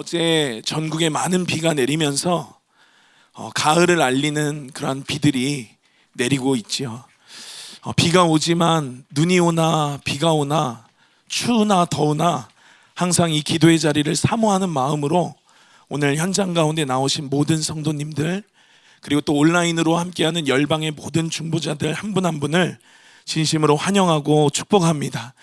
어제 전국에 많은 비가 내리면서 가을을 알리는 그런 비들이 내리고 있지요. 비가 오지만 눈이 오나 비가 오나 추우나 더우나 항상 이 기도의 자리를 사모하는 마음으로 오늘 현장 가운데 나오신 모든 성도님들, 그리고 또 온라인으로 함께하는 열방의 모든 중보자들 한 분 한 분을 진심으로 환영하고 축복합니다.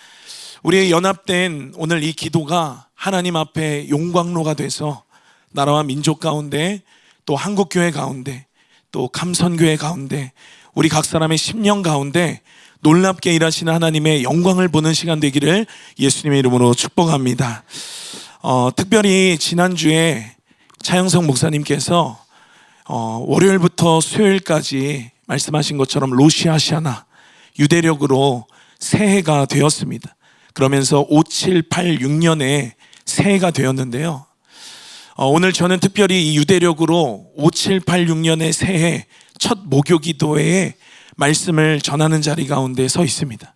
우리의 연합된 오늘 이 기도가 하나님 앞에 용광로가 돼서 나라와 민족 가운데, 또 한국교회 가운데, 또 감선교회 가운데, 우리 각 사람의 심령 가운데 놀랍게 일하시는 하나님의 영광을 보는 시간 되기를 예수님의 이름으로 축복합니다. 특별히 지난주에 차영성 목사님께서 월요일부터 수요일까지 말씀하신 것처럼 로시아시아나 유대력으로 새해가 되었습니다. 그러면서 5786년에 새해가 되었는데요. 오늘 저는 특별히 이 유대력으로 5786년의 새해 첫 목요기도회에 말씀을 전하는 자리 가운데 서 있습니다.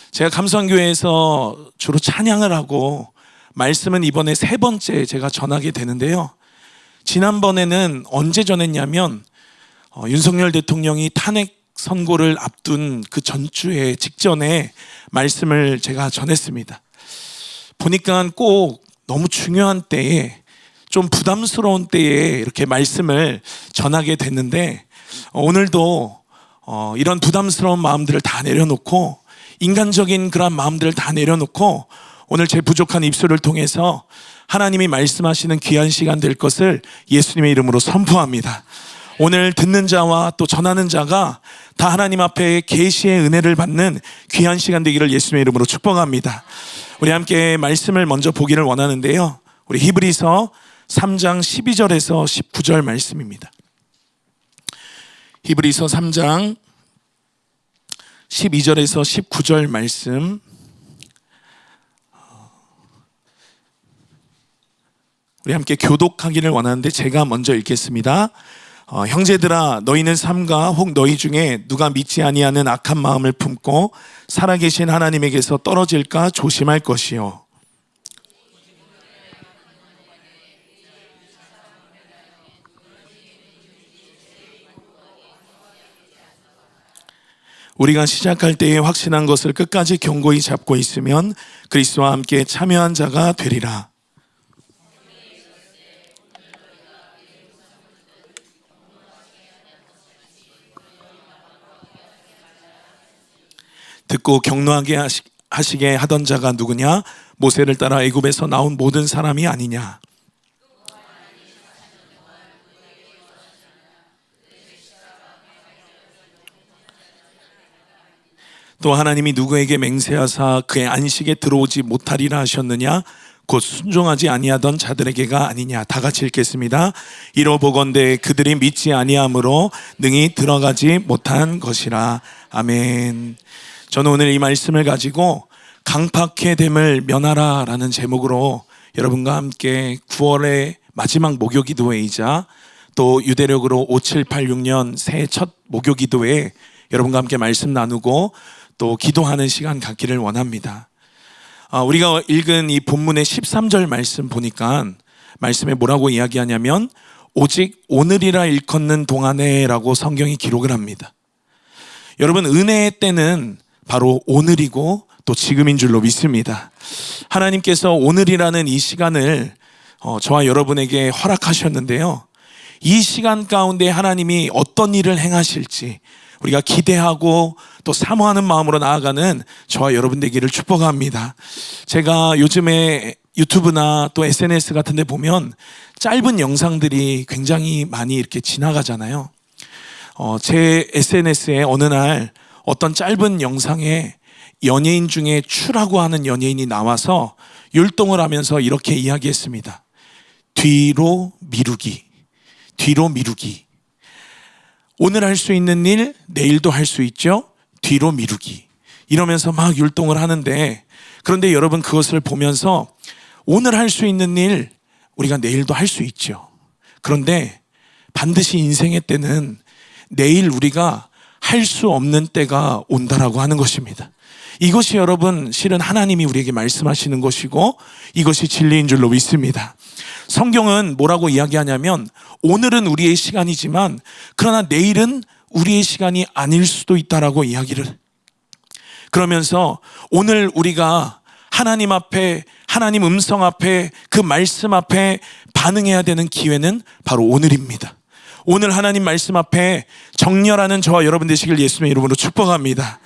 제가 감선교회에서 주로 찬양을 하고 말씀은 이번에 세 번째 제가 전하게 되는데요. 지난번에는 언제 전했냐면 윤석열 대통령이 탄핵 선고를 앞둔 그 전주에 직전에 말씀을 제가 전했습니다. 보니까 꼭 너무 중요한 때에, 좀 부담스러운 때에 이렇게 말씀을 전하게 됐는데, 오늘도 이런 부담스러운 마음들을 다 내려놓고, 인간적인 그런 마음들을 다 내려놓고 오늘 제 부족한 입술을 통해서 하나님이 말씀하시는 귀한 시간 될 것을 예수님의 이름으로 선포합니다. 오늘 듣는 자와 또 전하는 자가 다 하나님 앞에 계시의 은혜를 받는 귀한 시간 되기를 예수님의 이름으로 축복합니다. 우리 함께 말씀을 먼저 보기를 원하는데요. 우리 히브리서 3장 12절에서 19절 말씀입니다. 히브리서 3장 12절에서 19절 말씀, 우리 함께 교독하기를 원하는데 제가 먼저 읽겠습니다. 형제들아, 너희는 삼가 혹 너희 중에 누가 믿지 아니하는 악한 마음을 품고 살아계신 하나님에게서 떨어질까 조심할 것이요. 우리가 시작할 때에 확신한 것을 끝까지 견고히 잡고 있으면 그리스도와 함께 참여한 자가 되리라. 듣고 격노하게 하시게 하던 자가 누구냐? 모세를 따라 애굽에서 나온 모든 사람이 아니냐? 또 하나님이 누구에게 맹세하사 그의 안식에 들어오지 못하리라 하셨느냐? 곧 순종하지 아니하던 자들에게가 아니냐? 다 같이 읽겠습니다. 이러보건대 그들이 믿지 아니함으로 능히 들어가지 못한 것이라. 아멘. 저는 오늘 이 말씀을 가지고 강팍해 됨을 면하라 라는 제목으로 여러분과 함께 9월의 마지막 목요기도회이자 또 유대력으로 5786년 새해 첫 목요기도회에 여러분과 함께 말씀 나누고 또 기도하는 시간 갖기를 원합니다. 우리가 읽은 이 본문의 13절 말씀 보니까 말씀에 뭐라고 이야기하냐면 오직 오늘이라 일컫는 동안에 라고 성경이 기록을 합니다. 여러분, 은혜의 때는 바로 오늘이고 또 지금인 줄로 믿습니다. 하나님께서 오늘이라는 이 시간을 저와 여러분에게 허락하셨는데요. 이 시간 가운데 하나님이 어떤 일을 행하실지 우리가 기대하고 또 사모하는 마음으로 나아가는 저와 여러분 되기를 축복합니다. 제가 요즘에 유튜브나 또 SNS 같은 데 보면 짧은 영상들이 굉장히 많이 이렇게 지나가잖아요. 제 SNS에 어느 날 어떤 짧은 영상에 연예인 중에 추라고 하는 연예인이 나와서 율동을 하면서 이렇게 이야기했습니다. 뒤로 미루기, 뒤로 미루기. 오늘 할 수 있는 일 내일도 할 수 있죠. 뒤로 미루기. 이러면서 막 율동을 하는데, 그런데 여러분 그것을 보면서 오늘 할 수 있는 일 우리가 내일도 할 수 있죠. 그런데 반드시 인생의 때는 내일 우리가 할 수 없는 때가 온다라고 하는 것입니다. 이것이 여러분 실은 하나님이 우리에게 말씀하시는 것이고 이것이 진리인 줄로 믿습니다. 성경은 뭐라고 이야기하냐면 오늘은 우리의 시간이지만 그러나 내일은 우리의 시간이 아닐 수도 있다라고 이야기를, 그러면서 오늘 우리가 하나님 앞에, 하나님 음성 앞에, 그 말씀 앞에 반응해야 되는 기회는 바로 오늘입니다. 오늘 하나님 말씀 앞에 정렬하는 저와 여러분 되시길 예수님의 이름으로 축복합니다.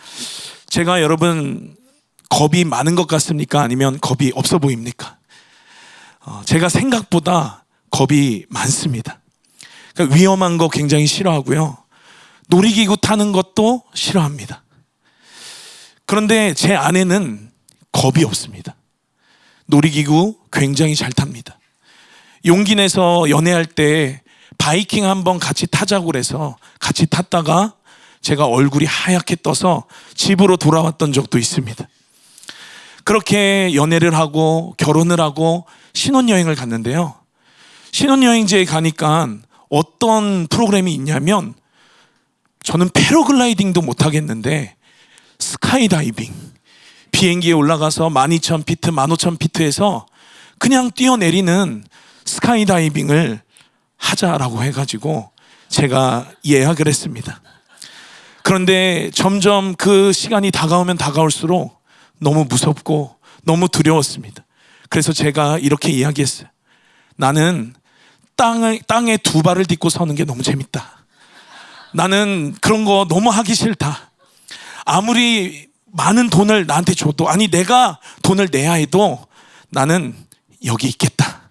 제가 여러분 겁이 많은 것 같습니까? 아니면 겁이 없어 보입니까? 제가 생각보다 겁이 많습니다. 그러니까 위험한 거 굉장히 싫어하고요. 놀이기구 타는 것도 싫어합니다. 그런데 제 아내는 겁이 없습니다. 놀이기구 굉장히 잘 탑니다. 용기 내서 연애할 때 바이킹 한번 같이 타자고 그래서 같이 탔다가 제가 얼굴이 하얗게 떠서 집으로 돌아왔던 적도 있습니다. 그렇게 연애를 하고 결혼을 하고 신혼여행을 갔는데요. 신혼여행지에 가니까 어떤 프로그램이 있냐면 저는 패러글라이딩도 못하겠는데 스카이다이빙, 비행기에 올라가서 12,000피트, 15,000피트에서 그냥 뛰어내리는 스카이다이빙을 하자라고 해가지고 제가 예약을 했습니다. 그런데 점점 그 시간이 다가오면 다가올수록 너무 무섭고 너무 두려웠습니다. 그래서 제가 이렇게 이야기했어요. 나는 땅에 두 발을 딛고 서는 게 너무 재밌다. 나는 그런 거 너무 하기 싫다. 아무리 많은 돈을 나한테 줘도, 아니 내가 돈을 내야 해도 나는 여기 있겠다.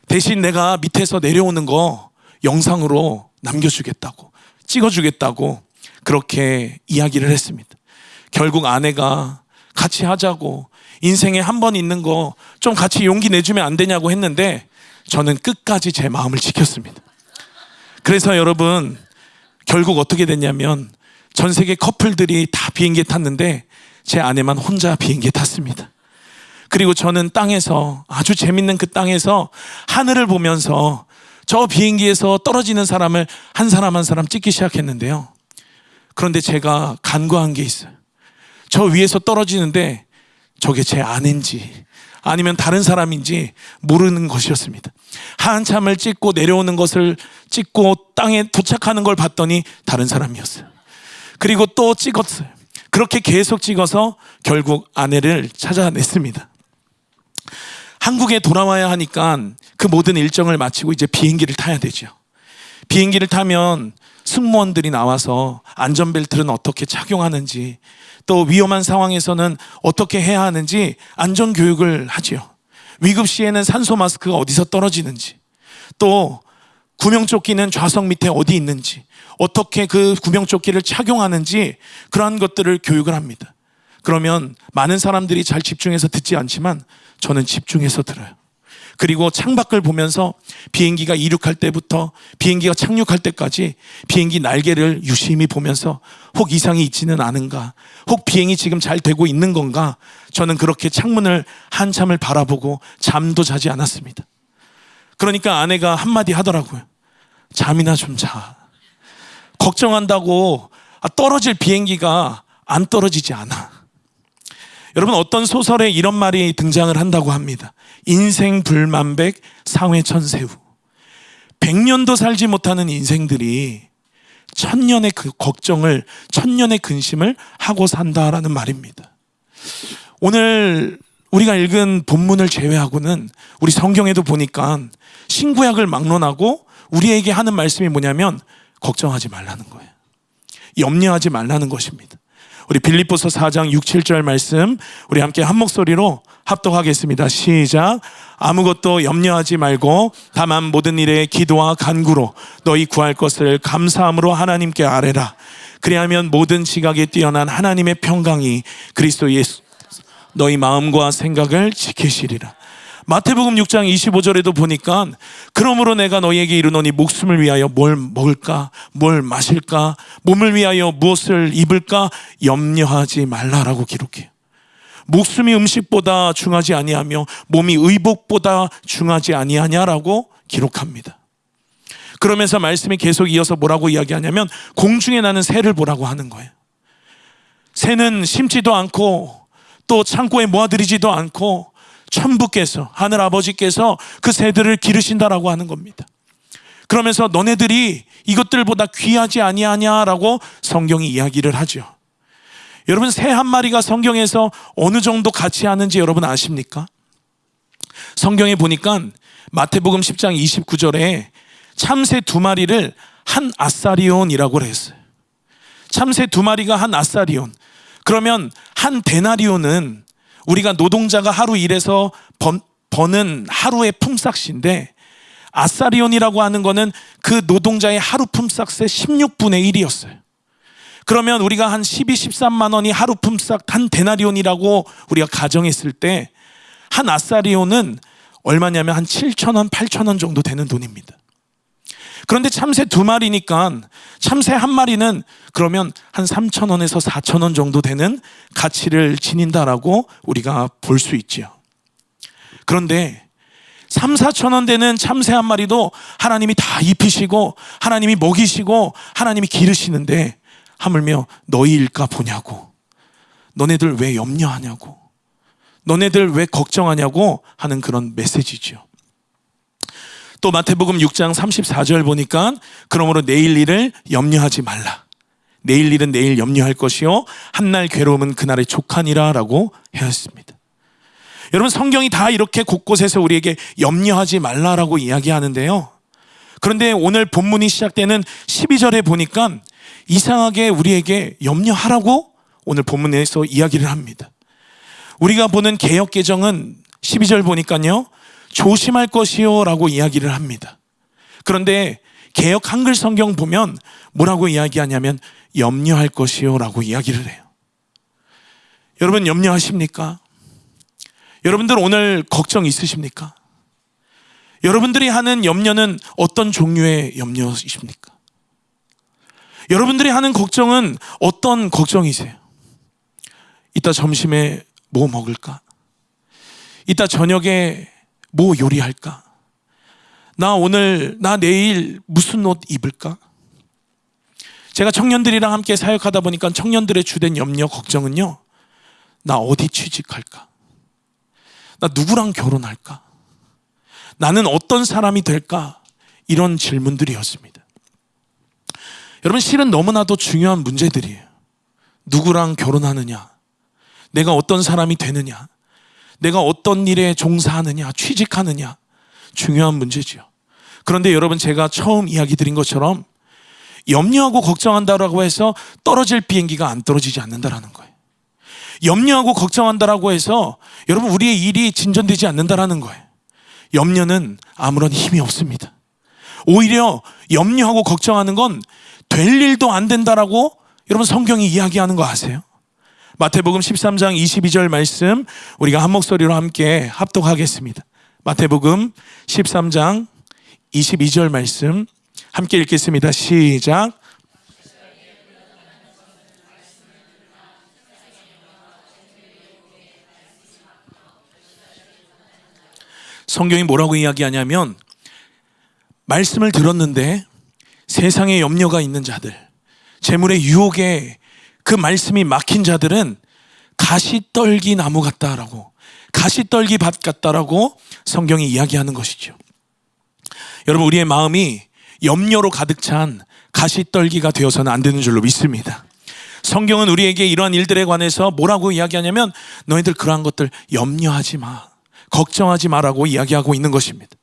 대신 내가 밑에서 내려오는 거 영상으로 남겨주겠다고, 찍어주겠다고 그렇게 이야기를 했습니다. 결국 아내가 같이 하자고, 인생에 한 번 있는 거 좀 같이 용기 내주면 안 되냐고 했는데 저는 끝까지 제 마음을 지켰습니다. 그래서 여러분 결국 어떻게 됐냐면 전 세계 커플들이 다 비행기에 탔는데 제 아내만 혼자 비행기에 탔습니다. 그리고 저는 땅에서, 아주 재밌는 그 땅에서 하늘을 보면서 저 비행기에서 떨어지는 사람을 한 사람 한 사람 찍기 시작했는데요. 그런데 제가 간과한 게 있어요. 저 위에서 떨어지는데 저게 제 아내인지 아니면 다른 사람인지 모르는 것이었습니다. 한참을 찍고 내려오는 것을 찍고 땅에 도착하는 걸 봤더니 다른 사람이었어요. 그리고 또 찍었어요. 그렇게 계속 찍어서 결국 아내를 찾아냈습니다. 한국에 돌아와야 하니까 그 모든 일정을 마치고 이제 비행기를 타야 되죠. 비행기를 타면 승무원들이 나와서 안전벨트는 어떻게 착용하는지, 또 위험한 상황에서는 어떻게 해야 하는지 안전교육을 하지요. 위급 시에는 산소 마스크가 어디서 떨어지는지, 또 구명조끼는 좌석 밑에 어디 있는지, 어떻게 그 구명조끼를 착용하는지, 그러한 것들을 교육을 합니다. 그러면 많은 사람들이 잘 집중해서 듣지 않지만 저는 집중해서 들어요. 그리고 창밖을 보면서 비행기가 이륙할 때부터 비행기가 착륙할 때까지 비행기 날개를 유심히 보면서 혹 이상이 있지는 않은가, 혹 비행이 지금 잘 되고 있는 건가, 저는 그렇게 창문을 한참을 바라보고 잠도 자지 않았습니다. 그러니까 아내가 한마디 하더라고요. 잠이나 좀 자. 걱정한다고 떨어질 비행기가 안 떨어지지 않아. 여러분, 어떤 소설에 이런 말이 등장을 한다고 합니다. 인생 불만백 상회천새우. 100년도 살지 못하는 인생들이 천년의 그 걱정을, 천년의 근심을 하고 산다라는 말입니다. 오늘 우리가 읽은 본문을 제외하고는 우리 성경에도 보니까 신구약을 막론하고 우리에게 하는 말씀이 뭐냐면 걱정하지 말라는 거예요. 염려하지 말라는 것입니다. 우리 빌립보서 4장 6, 7절 말씀 우리 함께 한 목소리로 합독하겠습니다. 시작. 아무것도 염려하지 말고 다만 모든 일에 기도와 간구로 너희 구할 것을 감사함으로 하나님께 아뢰라. 그리하면 모든 지각에 뛰어난 하나님의 평강이 그리스도 예수 너희 마음과 생각을 지키시리라. 마태복음 6장 25절에도 보니까 그러므로 내가 너희에게 이르노니 목숨을 위하여 뭘 먹을까, 뭘 마실까, 몸을 위하여 무엇을 입을까 염려하지 말라라고 기록해요. 목숨이 음식보다 중하지 아니하며 몸이 의복보다 중하지 아니하냐라고 기록합니다. 그러면서 말씀이 계속 이어서 뭐라고 이야기하냐면 공중에 나는 새를 보라고 하는 거예요. 새는 심지도 않고 또 창고에 모아들이지도 않고 천부께서, 하늘 아버지께서 그 새들을 기르신다라고 하는 겁니다. 그러면서 너네들이 이것들보다 귀하지 아니하냐라고 성경이 이야기를 하죠. 여러분, 새 한 마리가 성경에서 어느 정도 가치하는지 여러분 아십니까? 성경에 보니까 마태복음 10장 29절에 참새 2마리를 한 아사리온이라고 했어요. 참새 2마리가 한 아사리온. 그러면 한 데나리온은 우리가 노동자가 하루 일해서 버는 하루의 품삯인데, 아사리온이라고 하는 거는 그 노동자의 하루 품삯의 16분의 1이었어요. 그러면 우리가 한 12, 13만 원이 하루 품삯 한 데나리온이라고 우리가 가정했을 때, 한 아사리온은 얼마냐면 한 7,000원, 8,000원 정도 되는 돈입니다. 그런데 참새 2마리니까 참새 한 마리는 그러면 한 3,000원에서 4,000원 정도 되는 가치를 지닌다라고 우리가 볼 수 있지요. 그런데 3, 4,000원 되는 참새 한 마리도 하나님이 다 입히시고 하나님이 먹이시고 하나님이 기르시는데, 하물며 너희 일까 보냐고, 너네들 왜 염려하냐고, 너네들 왜 걱정하냐고 하는 그런 메시지죠. 또 마태복음 6장 34절 보니까 그러므로 내일 일을 염려하지 말라. 내일 일은 내일 염려할 것이요 한날 괴로움은 그날의 족하니라 라고 하였습니다. 여러분, 성경이 다 이렇게 곳곳에서 우리에게 염려하지 말라라고 이야기하는데요. 그런데 오늘 본문이 시작되는 12절에 보니까 이상하게 우리에게 염려하라고 오늘 본문에서 이야기를 합니다. 우리가 보는 개역개정은 12절 보니까요, 조심할 것이요 라고 이야기를 합니다. 그런데 개역 한글 성경 보면 뭐라고 이야기하냐면 염려할 것이요 라고 이야기를 해요. 여러분, 염려하십니까? 여러분들 오늘 걱정 있으십니까? 여러분들이 하는 염려는 어떤 종류의 염려이십니까? 여러분들이 하는 걱정은 어떤 걱정이세요? 이따 점심에 뭐 먹을까? 이따 저녁에 뭐 요리할까? 나 내일 무슨 옷 입을까? 제가 청년들이랑 함께 사역하다 보니까 청년들의 주된 염려, 걱정은요, 나 어디 취직할까? 나 누구랑 결혼할까? 나는 어떤 사람이 될까? 이런 질문들이었습니다. 여러분, 실은 너무나도 중요한 문제들이에요. 누구랑 결혼하느냐? 내가 어떤 사람이 되느냐? 내가 어떤 일에 종사하느냐? 취직하느냐? 중요한 문제죠. 그런데 여러분, 제가 처음 이야기 드린 것처럼 염려하고 걱정한다라고 해서 떨어질 비행기가 안 떨어지지 않는다라는 거예요. 염려하고 걱정한다라고 해서 여러분, 우리의 일이 진전되지 않는다라는 거예요. 염려는 아무런 힘이 없습니다. 오히려 염려하고 걱정하는 건 될 일도 안 된다라고 여러분, 성경이 이야기하는 거 아세요? 마태복음 13장 22절 말씀 우리가 한 목소리로 함께 합독하겠습니다. 마태복음 13장 22절 말씀 함께 읽겠습니다. 시작. 성경이 뭐라고 이야기하냐면, 말씀을 들었는데 세상에 염려가 있는 자들, 재물의 유혹에 그 말씀이 막힌 자들은 가시떨기 나무 같다라고, 가시떨기 밭 같다라고 성경이 이야기하는 것이죠. 여러분, 우리의 마음이 염려로 가득 찬 가시떨기가 되어서는 안 되는 줄로 믿습니다. 성경은 우리에게 이러한 일들에 관해서 뭐라고 이야기하냐면, 너희들 그러한 것들 염려하지 마, 걱정하지 마라고 이야기하고 있는 것입니다.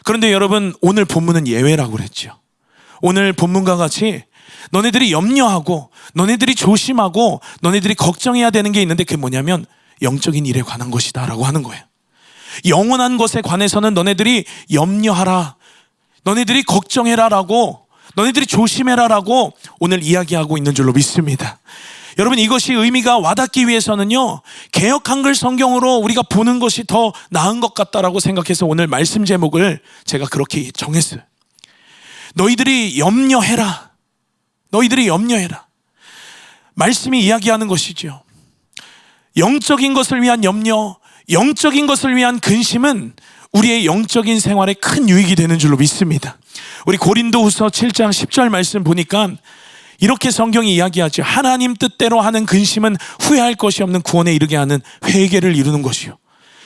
그런데 여러분, 오늘 본문은 예외라고 그랬죠. 오늘 본문과 같이 너네들이 염려하고 너네들이 조심하고 너네들이 걱정해야 되는 게 있는데, 그게 뭐냐면 영적인 일에 관한 것이다 라고 하는 거예요. 영원한 것에 관해서는 너네들이 염려하라, 너네들이 걱정해라 라고, 너네들이 조심해라 라고 오늘 이야기하고 있는 줄로 믿습니다. 여러분, 이것이 의미가 와닿기 위해서는요, 개역 한글 성경으로 우리가 보는 것이 더 나은 것 같다라고 생각해서 오늘 말씀 제목을 제가 그렇게 정했어요. 너희들이 염려해라. 너희들이 염려해라. 말씀이 이야기하는 것이죠. 영적인 것을 위한 염려, 영적인 것을 위한 근심은 우리의 영적인 생활에 큰 유익이 되는 줄로 믿습니다. 우리 고린도후서 7장 10절 말씀 보니까 이렇게 성경이 이야기하죠. 하나님 뜻대로 하는 근심은 후회할 것이 없는 구원에 이르게 하는 회개를 이루는 것이요,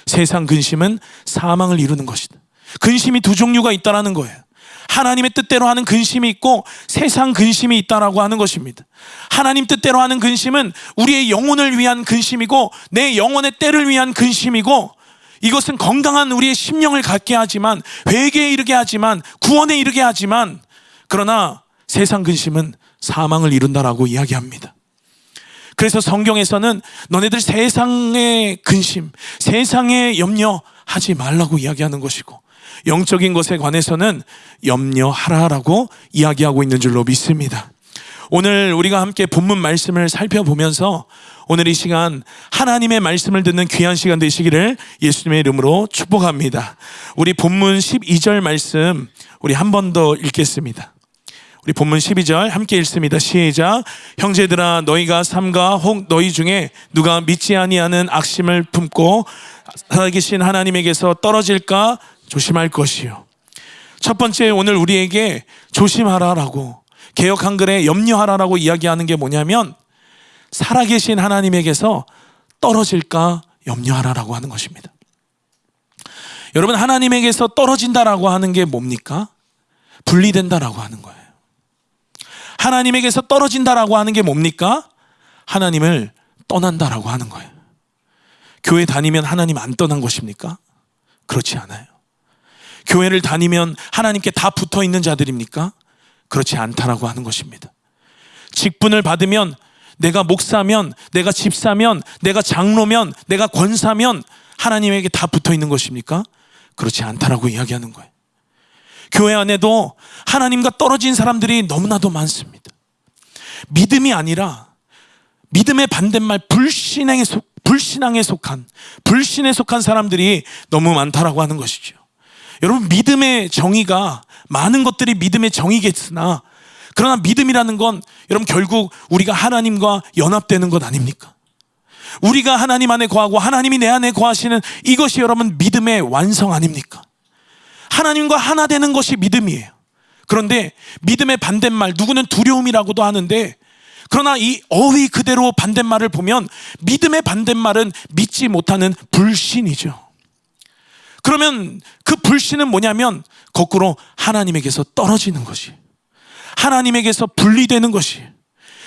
세상 근심은 사망을 이루는 것이다. 근심이 두 종류가 있다라는 거예요. 하나님의 뜻대로 하는 근심이 있고 세상 근심이 있다라고 하는 것입니다. 하나님 뜻대로 하는 근심은 우리의 영혼을 위한 근심이고 내 영혼의 때를 위한 근심이고, 이것은 건강한 우리의 심령을 갖게 하지만, 회개에 이르게 하지만, 구원에 이르게 하지만, 그러나 세상 근심은 사망을 이룬다라고 이야기합니다. 그래서 성경에서는 너네들 세상의 근심, 세상의 염려하지 말라고 이야기하는 것이고, 영적인 것에 관해서는 염려하라라고 이야기하고 있는 줄로 믿습니다. 오늘 우리가 함께 본문 말씀을 살펴보면서 오늘 이 시간 하나님의 말씀을 듣는 귀한 시간 되시기를 예수님의 이름으로 축복합니다. 우리 본문 12절 말씀 우리 한 번 더 읽겠습니다. 우리 본문 12절 함께 읽습니다. 시작. 형제들아, 너희가 삼가 혹 너희 중에 누가 믿지 아니하는 악심을 품고 살아계신 하나님에게서 떨어질까 조심할 것이요. 첫 번째, 오늘 우리에게 조심하라라고, 개역 한글에 염려하라라고 이야기하는 게 뭐냐면 살아계신 하나님에게서 떨어질까 염려하라라고 하는 것입니다. 여러분, 하나님에게서 떨어진다라고 하는 게 뭡니까? 분리된다라고 하는 거예요. 하나님에게서 떨어진다라고 하는 게 뭡니까? 하나님을 떠난다라고 하는 거예요. 교회 다니면 하나님 안 떠난 것입니까? 그렇지 않아요. 교회를 다니면 하나님께 다 붙어 있는 자들입니까? 그렇지 않다라고 하는 것입니다. 직분을 받으면, 내가 목사면, 내가 집사면, 내가 장로면, 내가 권사면 하나님에게 다 붙어 있는 것입니까? 그렇지 않다라고 이야기하는 거예요. 교회 안에도 하나님과 떨어진 사람들이 너무나도 많습니다. 믿음이 아니라 믿음의 반대말 불신앙에 속한 사람들이 너무 많다라고 하는 것이죠. 여러분, 믿음의 정의가, 많은 것들이 믿음의 정의겠으나, 그러나 믿음이라는 건 여러분 결국 우리가 하나님과 연합되는 것 아닙니까? 우리가 하나님 안에 거하고 하나님이 내 안에 거하시는 이것이 여러분 믿음의 완성 아닙니까? 하나님과 하나 되는 것이 믿음이에요. 그런데 믿음의 반대말, 누구는 두려움이라고도 하는데, 그러나 이 어휘 그대로 반대말을 보면 믿음의 반대말은 믿지 못하는 불신이죠. 그러면 그 불신은 뭐냐면 거꾸로 하나님에게서 떨어지는 것이, 하나님에게서 분리되는 것이.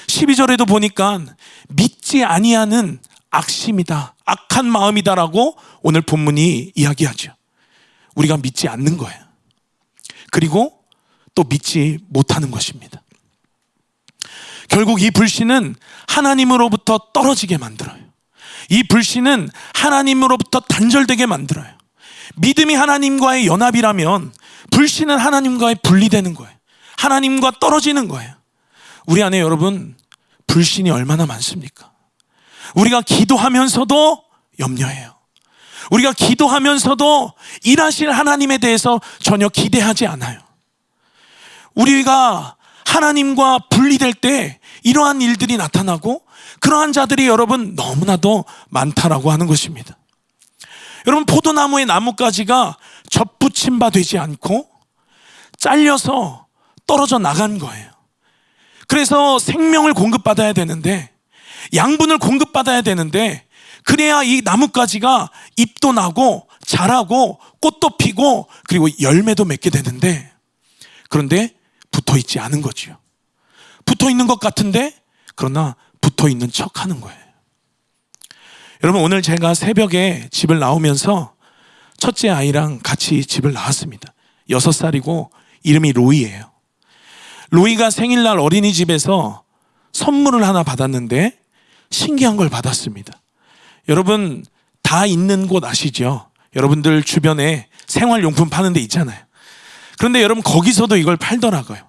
12절에도 보니까 믿지 아니하는 악심이다, 악한 마음이다라고 오늘 본문이 이야기하죠. 우리가 믿지 않는 거예요. 그리고 또 믿지 못하는 것입니다. 결국 이 불신은 하나님으로부터 떨어지게 만들어요. 이 불신은 하나님으로부터 단절되게 만들어요. 믿음이 하나님과의 연합이라면 불신은 하나님과의 분리되는 거예요. 하나님과 떨어지는 거예요. 우리 안에 여러분 불신이 얼마나 많습니까? 우리가 기도하면서도 염려해요. 우리가 기도하면서도 일하실 하나님에 대해서 전혀 기대하지 않아요. 우리가 하나님과 분리될 때 이러한 일들이 나타나고, 그러한 자들이 여러분 너무나도 많다라고 하는 것입니다. 여러분, 포도나무의 나뭇가지가 접붙임 바 되지 않고 잘려서 떨어져 나간 거예요. 그래서 생명을 공급받아야 되는데, 양분을 공급받아야 되는데, 그래야 이 나뭇가지가 잎도 나고 자라고 꽃도 피고 그리고 열매도 맺게 되는데, 그런데 붙어 있지 않은 거지요. 붙어 있는 것 같은데 그러나 붙어 있는 척 하는 거예요. 여러분, 오늘 제가 새벽에 집을 나오면서 첫째 아이랑 같이 집을 나왔습니다. 6살이고 이름이 로이예요. 로이가 생일날 어린이집에서 선물을 하나 받았는데 신기한 걸 받았습니다. 여러분, 다 있는 곳 아시죠? 여러분들 주변에 생활용품 파는 데 있잖아요. 그런데 여러분, 거기서도 이걸 팔더라고요.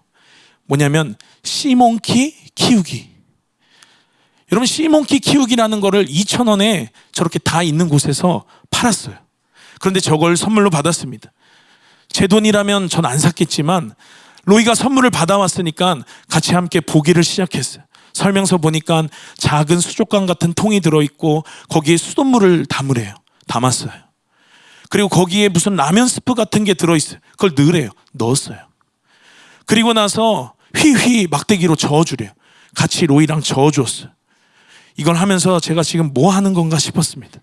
뭐냐면 씨몽키 키우기. 여러분, 씨몽키 키우기라는 거를 2,000원에 저렇게 다 있는 곳에서 팔았어요. 그런데 저걸 선물로 받았습니다. 제 돈이라면 전 안 샀겠지만 로이가 선물을 받아왔으니까 같이 함께 보기를 시작했어요. 설명서 보니까 작은 수족관 같은 통이 들어있고 거기에 수돗물을 담았어요. 그리고 거기에 무슨 라면 스프 같은 게 들어있어요. 그걸 넣으래요. 넣었어요. 그리고 나서 휘휘 막대기로 저어주래요. 같이 로이랑 저어주었어요. 이걸 하면서 제가 지금 뭐 하는 건가 싶었습니다.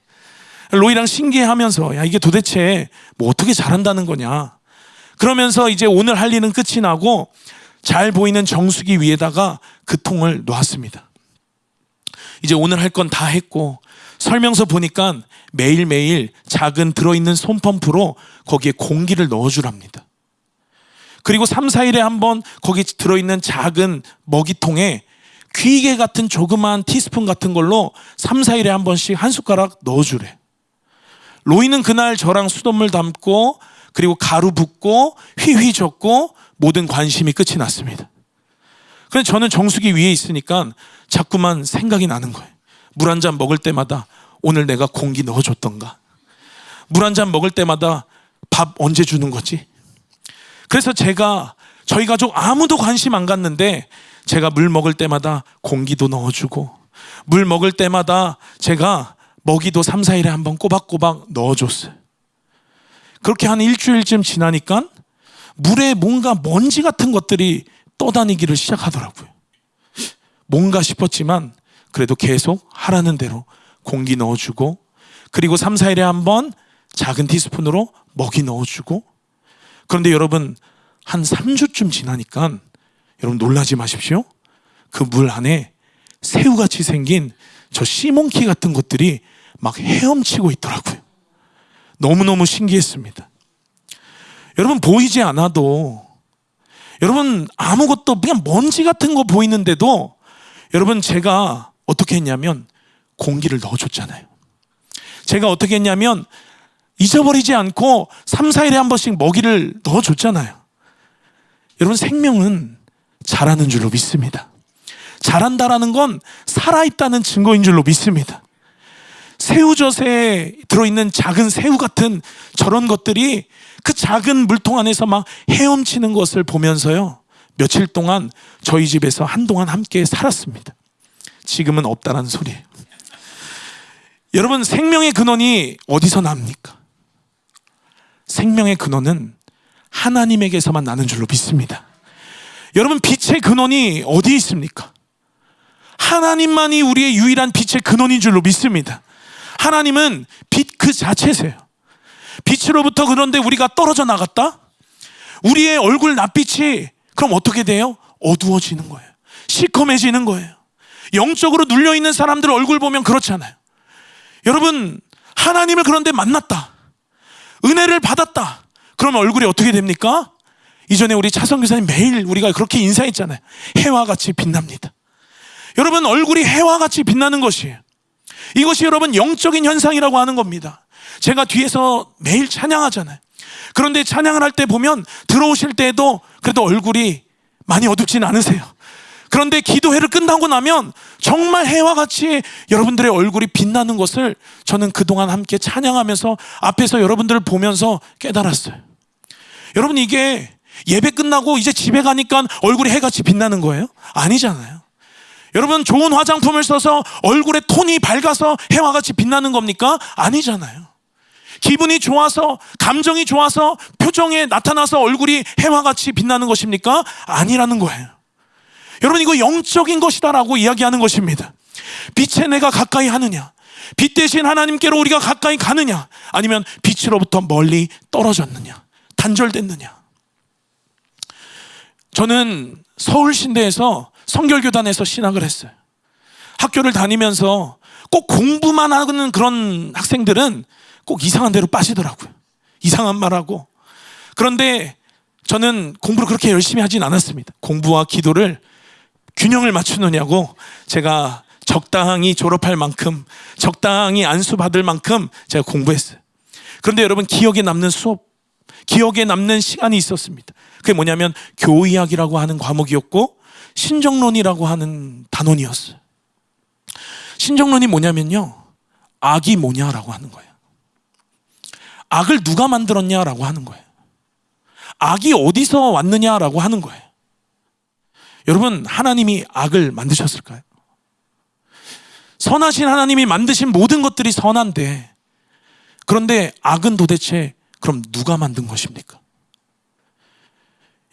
로이랑 신기해하면서 야 이게 도대체 뭐 어떻게 잘한다는 거냐. 그러면서 이제 오늘 할 일은 끝이 나고 잘 보이는 정수기 위에다가 그 통을 놓았습니다. 이제 오늘 할 건 다 했고 설명서 보니까 매일매일 작은 들어있는 손펌프로 거기에 공기를 넣어주랍니다. 그리고 3, 4일에 한번 거기 들어있는 작은 먹이통에 귀개 같은 조그만 티스푼 같은 걸로 3, 4일에 한 번씩 한 숟가락 넣어주래. 로이는 그날 저랑 수돗물 담고 그리고 가루 붓고 휘휘 젓고 모든 관심이 끝이 났습니다. 그런데 저는 정수기 위에 있으니까 자꾸만 생각이 나는 거예요. 물 한 잔 먹을 때마다 오늘 내가 공기 넣어줬던가, 물 한 잔 먹을 때마다 밥 언제 주는 거지. 그래서 저희 가족 아무도 관심 안 갖는데 제가 물 먹을 때마다 공기도 넣어주고 물 먹을 때마다 제가 먹이도 3, 4일에 한번 꼬박꼬박 넣어줬어요. 그렇게 한 일주일쯤 지나니까 물에 뭔가 먼지 같은 것들이 떠다니기를 시작하더라고요. 뭔가 싶었지만 그래도 계속 하라는 대로 공기 넣어주고 그리고 3, 4일에 한번 작은 티스푼으로 먹이 넣어주고. 그런데 여러분 한 3주쯤 지나니까 여러분 놀라지 마십시오. 그 물 안에 새우같이 생긴 저 시몬키 같은 것들이 막 헤엄치고 있더라고요. 너무너무 신기했습니다. 여러분 보이지 않아도 여러분 아무것도 그냥 먼지 같은 거 보이는데도 여러분 제가 어떻게 했냐면 공기를 넣어줬잖아요. 제가 어떻게 했냐면 잊어버리지 않고 3, 4일에 한 번씩 먹이를 넣어줬잖아요. 여러분 생명은 자라는 줄로 믿습니다. 자란다라는 건 살아있다는 증거인 줄로 믿습니다. 새우젓에 들어있는 작은 새우 같은 저런 것들이 그 작은 물통 안에서 막 헤엄치는 것을 보면서요 며칠 동안 저희 집에서 한동안 함께 살았습니다. 지금은 없다라는 소리예요. 여러분 생명의 근원이 어디서 납니까? 생명의 근원은 하나님에게서만 나는 줄로 믿습니다. 여러분 빛의 근원이 어디에 있습니까? 하나님만이 우리의 유일한 빛의 근원인 줄로 믿습니다. 하나님은 빛 그 자체세요. 빛으로부터 그런데 우리가 떨어져 나갔다? 우리의 얼굴 낯빛이 그럼 어떻게 돼요? 어두워지는 거예요. 시커매지는 거예요. 영적으로 눌려있는 사람들 얼굴 보면 그렇잖아요. 여러분 하나님을 그런데 만났다, 은혜를 받았다, 그러면 얼굴이 어떻게 됩니까? 이전에 우리 차성 교사님 매일 우리가 그렇게 인사했잖아요. 해와 같이 빛납니다. 여러분 얼굴이 해와 같이 빛나는 것이에요. 이것이 여러분 영적인 현상이라고 하는 겁니다. 제가 뒤에서 매일 찬양하잖아요. 그런데 찬양을 할 때 보면 들어오실 때에도 그래도 얼굴이 많이 어둡진 않으세요. 그런데 기도회를 끝나고 나면 정말 해와 같이 여러분들의 얼굴이 빛나는 것을 저는 그동안 함께 찬양하면서 앞에서 여러분들을 보면서 깨달았어요. 여러분 이게 예배 끝나고 이제 집에 가니까 얼굴이 해같이 빛나는 거예요? 아니잖아요. 여러분 좋은 화장품을 써서 얼굴의 톤이 밝아서 해와 같이 빛나는 겁니까? 아니잖아요. 기분이 좋아서 감정이 좋아서 표정에 나타나서 얼굴이 해와 같이 빛나는 것입니까? 아니라는 거예요. 여러분 이거 영적인 것이다라고 이야기하는 것입니다. 빛에 내가 가까이 하느냐, 빛 대신 하나님께로 우리가 가까이 가느냐, 아니면 빛으로부터 멀리 떨어졌느냐, 단절됐느냐. 저는 서울신대에서 성결교단에서 신학을 했어요. 학교를 다니면서 꼭 공부만 하는 그런 학생들은 꼭 이상한 데로 빠지더라고요. 이상한 말하고. 그런데 저는 공부를 그렇게 열심히 하진 않았습니다. 공부와 기도를 균형을 맞추느냐고 제가 적당히 졸업할 만큼, 적당히 안수 받을 만큼 제가 공부했어요. 그런데 여러분 기억에 남는 수업, 기억에 남는 시간이 있었습니다. 그게 뭐냐면 교의학이라고 하는 과목이었고 신정론이라고 하는 단원이었어요. 신정론이 뭐냐면요, 악이 뭐냐라고 하는 거예요. 악을 누가 만들었냐라고 하는 거예요. 악이 어디서 왔느냐라고 하는 거예요. 여러분 하나님이 악을 만드셨을까요? 선하신 하나님이 만드신 모든 것들이 선한데, 그런데 악은 도대체 그럼 누가 만든 것입니까?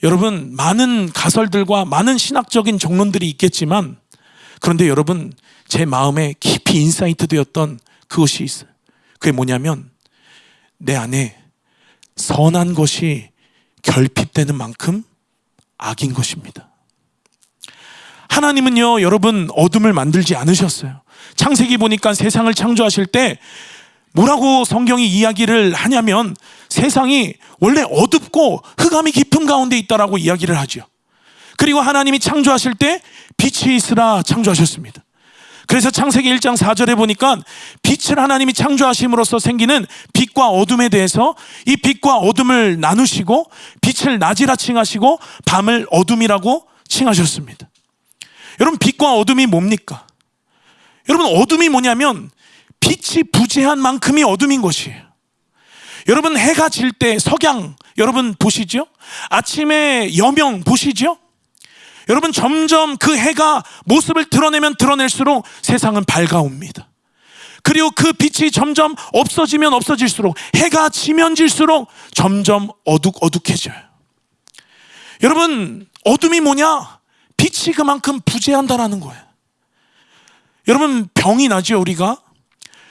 여러분 많은 가설들과 많은 신학적인 정론들이 있겠지만 그런데 여러분, 제 마음에 깊이 인사이트 되었던 그것이 있어요. 그게 뭐냐면 내 안에 선한 것이 결핍되는 만큼 악인 것입니다. 하나님은요, 여러분, 어둠을 만들지 않으셨어요. 창세기 보니까 세상을 창조하실 때 뭐라고 성경이 이야기를 하냐면 세상이 원래 어둡고 흑암이 깊은 가운데 있다라고 이야기를 하죠. 그리고 하나님이 창조하실 때 빛이 있으라 창조하셨습니다. 그래서 창세기 1장 4절에 보니까 빛을 하나님이 창조하심으로써 생기는 빛과 어둠에 대해서 이 빛과 어둠을 나누시고 빛을 낮이라 칭하시고 밤을 어둠이라고 칭하셨습니다. 여러분, 빛과 어둠이 뭡니까? 여러분, 어둠이 뭐냐면 빛이 부재한 만큼이 어둠인 것이에요. 여러분, 해가 질 때 석양 여러분 보시죠? 아침에 여명 보시죠? 여러분, 점점 그 해가 모습을 드러내면 드러낼수록 세상은 밝아옵니다. 그리고 그 빛이 점점 없어지면 없어질수록, 해가 지면 질수록 점점 어둑어둑해져요. 여러분, 어둠이 뭐냐? 빛이 그만큼 부재한다라는 거예요. 여러분, 병이 나죠, 우리가.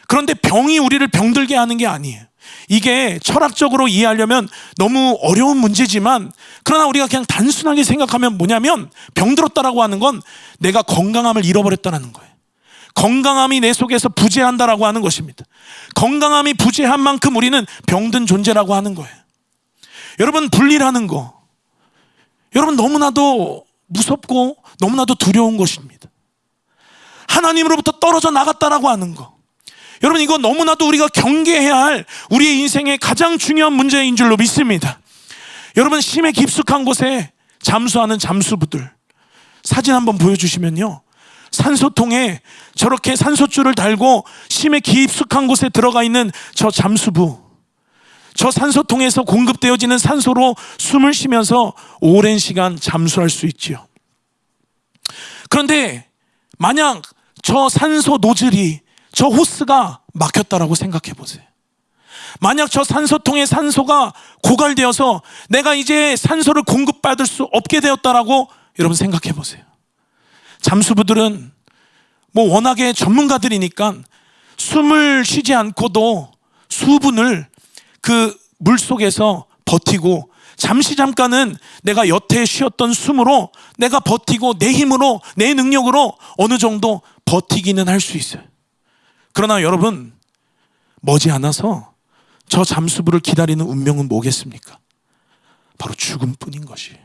그런데 병이 우리를 병들게 하는 게 아니에요. 이게 철학적으로 이해하려면 너무 어려운 문제지만, 그러나 우리가 그냥 단순하게 생각하면 뭐냐면, 병들었다라고 하는 건 내가 건강함을 잃어버렸다는 거예요. 건강함이 내 속에서 부재한다라고 하는 것입니다. 건강함이 부재한 만큼 우리는 병든 존재라고 하는 거예요. 여러분, 분리라는 거, 여러분, 너무나도 무섭고 너무나도 두려운 것입니다. 하나님으로부터 떨어져 나갔다라고 하는 거, 여러분, 이거 너무나도 우리가 경계해야 할 우리의 인생의 가장 중요한 문제인 줄로 믿습니다. 여러분, 심해 깊숙한 곳에 잠수하는 잠수부들 사진 한번 보여주시면요, 산소통에 저렇게 산소줄을 달고 심해 깊숙한 곳에 들어가 있는 저 잠수부, 저 산소통에서 공급되어지는 산소로 숨을 쉬면서 오랜 시간 잠수할 수 있지요. 그런데 만약 저 산소 노즐이, 저 호스가 막혔다라고 생각해 보세요. 만약 저 산소통의 산소가 고갈되어서 내가 이제 산소를 공급받을 수 없게 되었다라고 여러분 생각해 보세요. 잠수부들은 뭐 워낙에 전문가들이니까 숨을 쉬지 않고도 수분을 그 물속에서 버티고, 잠깐은 내가 여태 쉬었던 숨으로 내가 버티고 내 힘으로, 내 능력으로 어느 정도 버티기는 할 수 있어요. 그러나 여러분, 머지않아서 저 잠수부를 기다리는 운명은 뭐겠습니까? 바로 죽음뿐인 것이에요.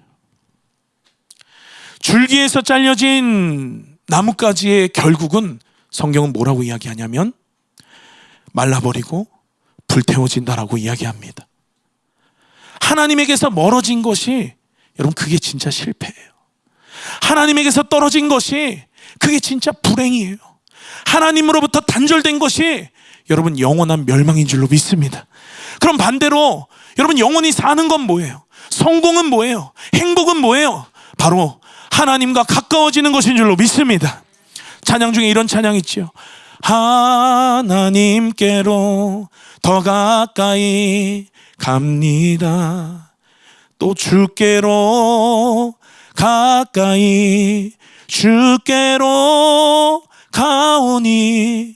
줄기에서 잘려진 나뭇가지의 결국은 성경은 뭐라고 이야기하냐면 말라버리고 불태워진다라고 이야기합니다. 하나님에게서 멀어진 것이, 여러분, 그게 진짜 실패예요. 하나님에게서 떨어진 것이, 그게 진짜 불행이에요. 하나님으로부터 단절된 것이 여러분 영원한 멸망인 줄로 믿습니다. 그럼 반대로 여러분, 영원히 사는 건 뭐예요? 성공은 뭐예요? 행복은 뭐예요? 바로 하나님과 가까워지는 것인 줄로 믿습니다. 찬양 중에 이런 찬양 있죠. 하나님께로 더 가까이 갑니다. 또 주께로 가까이, 주께로 가오니.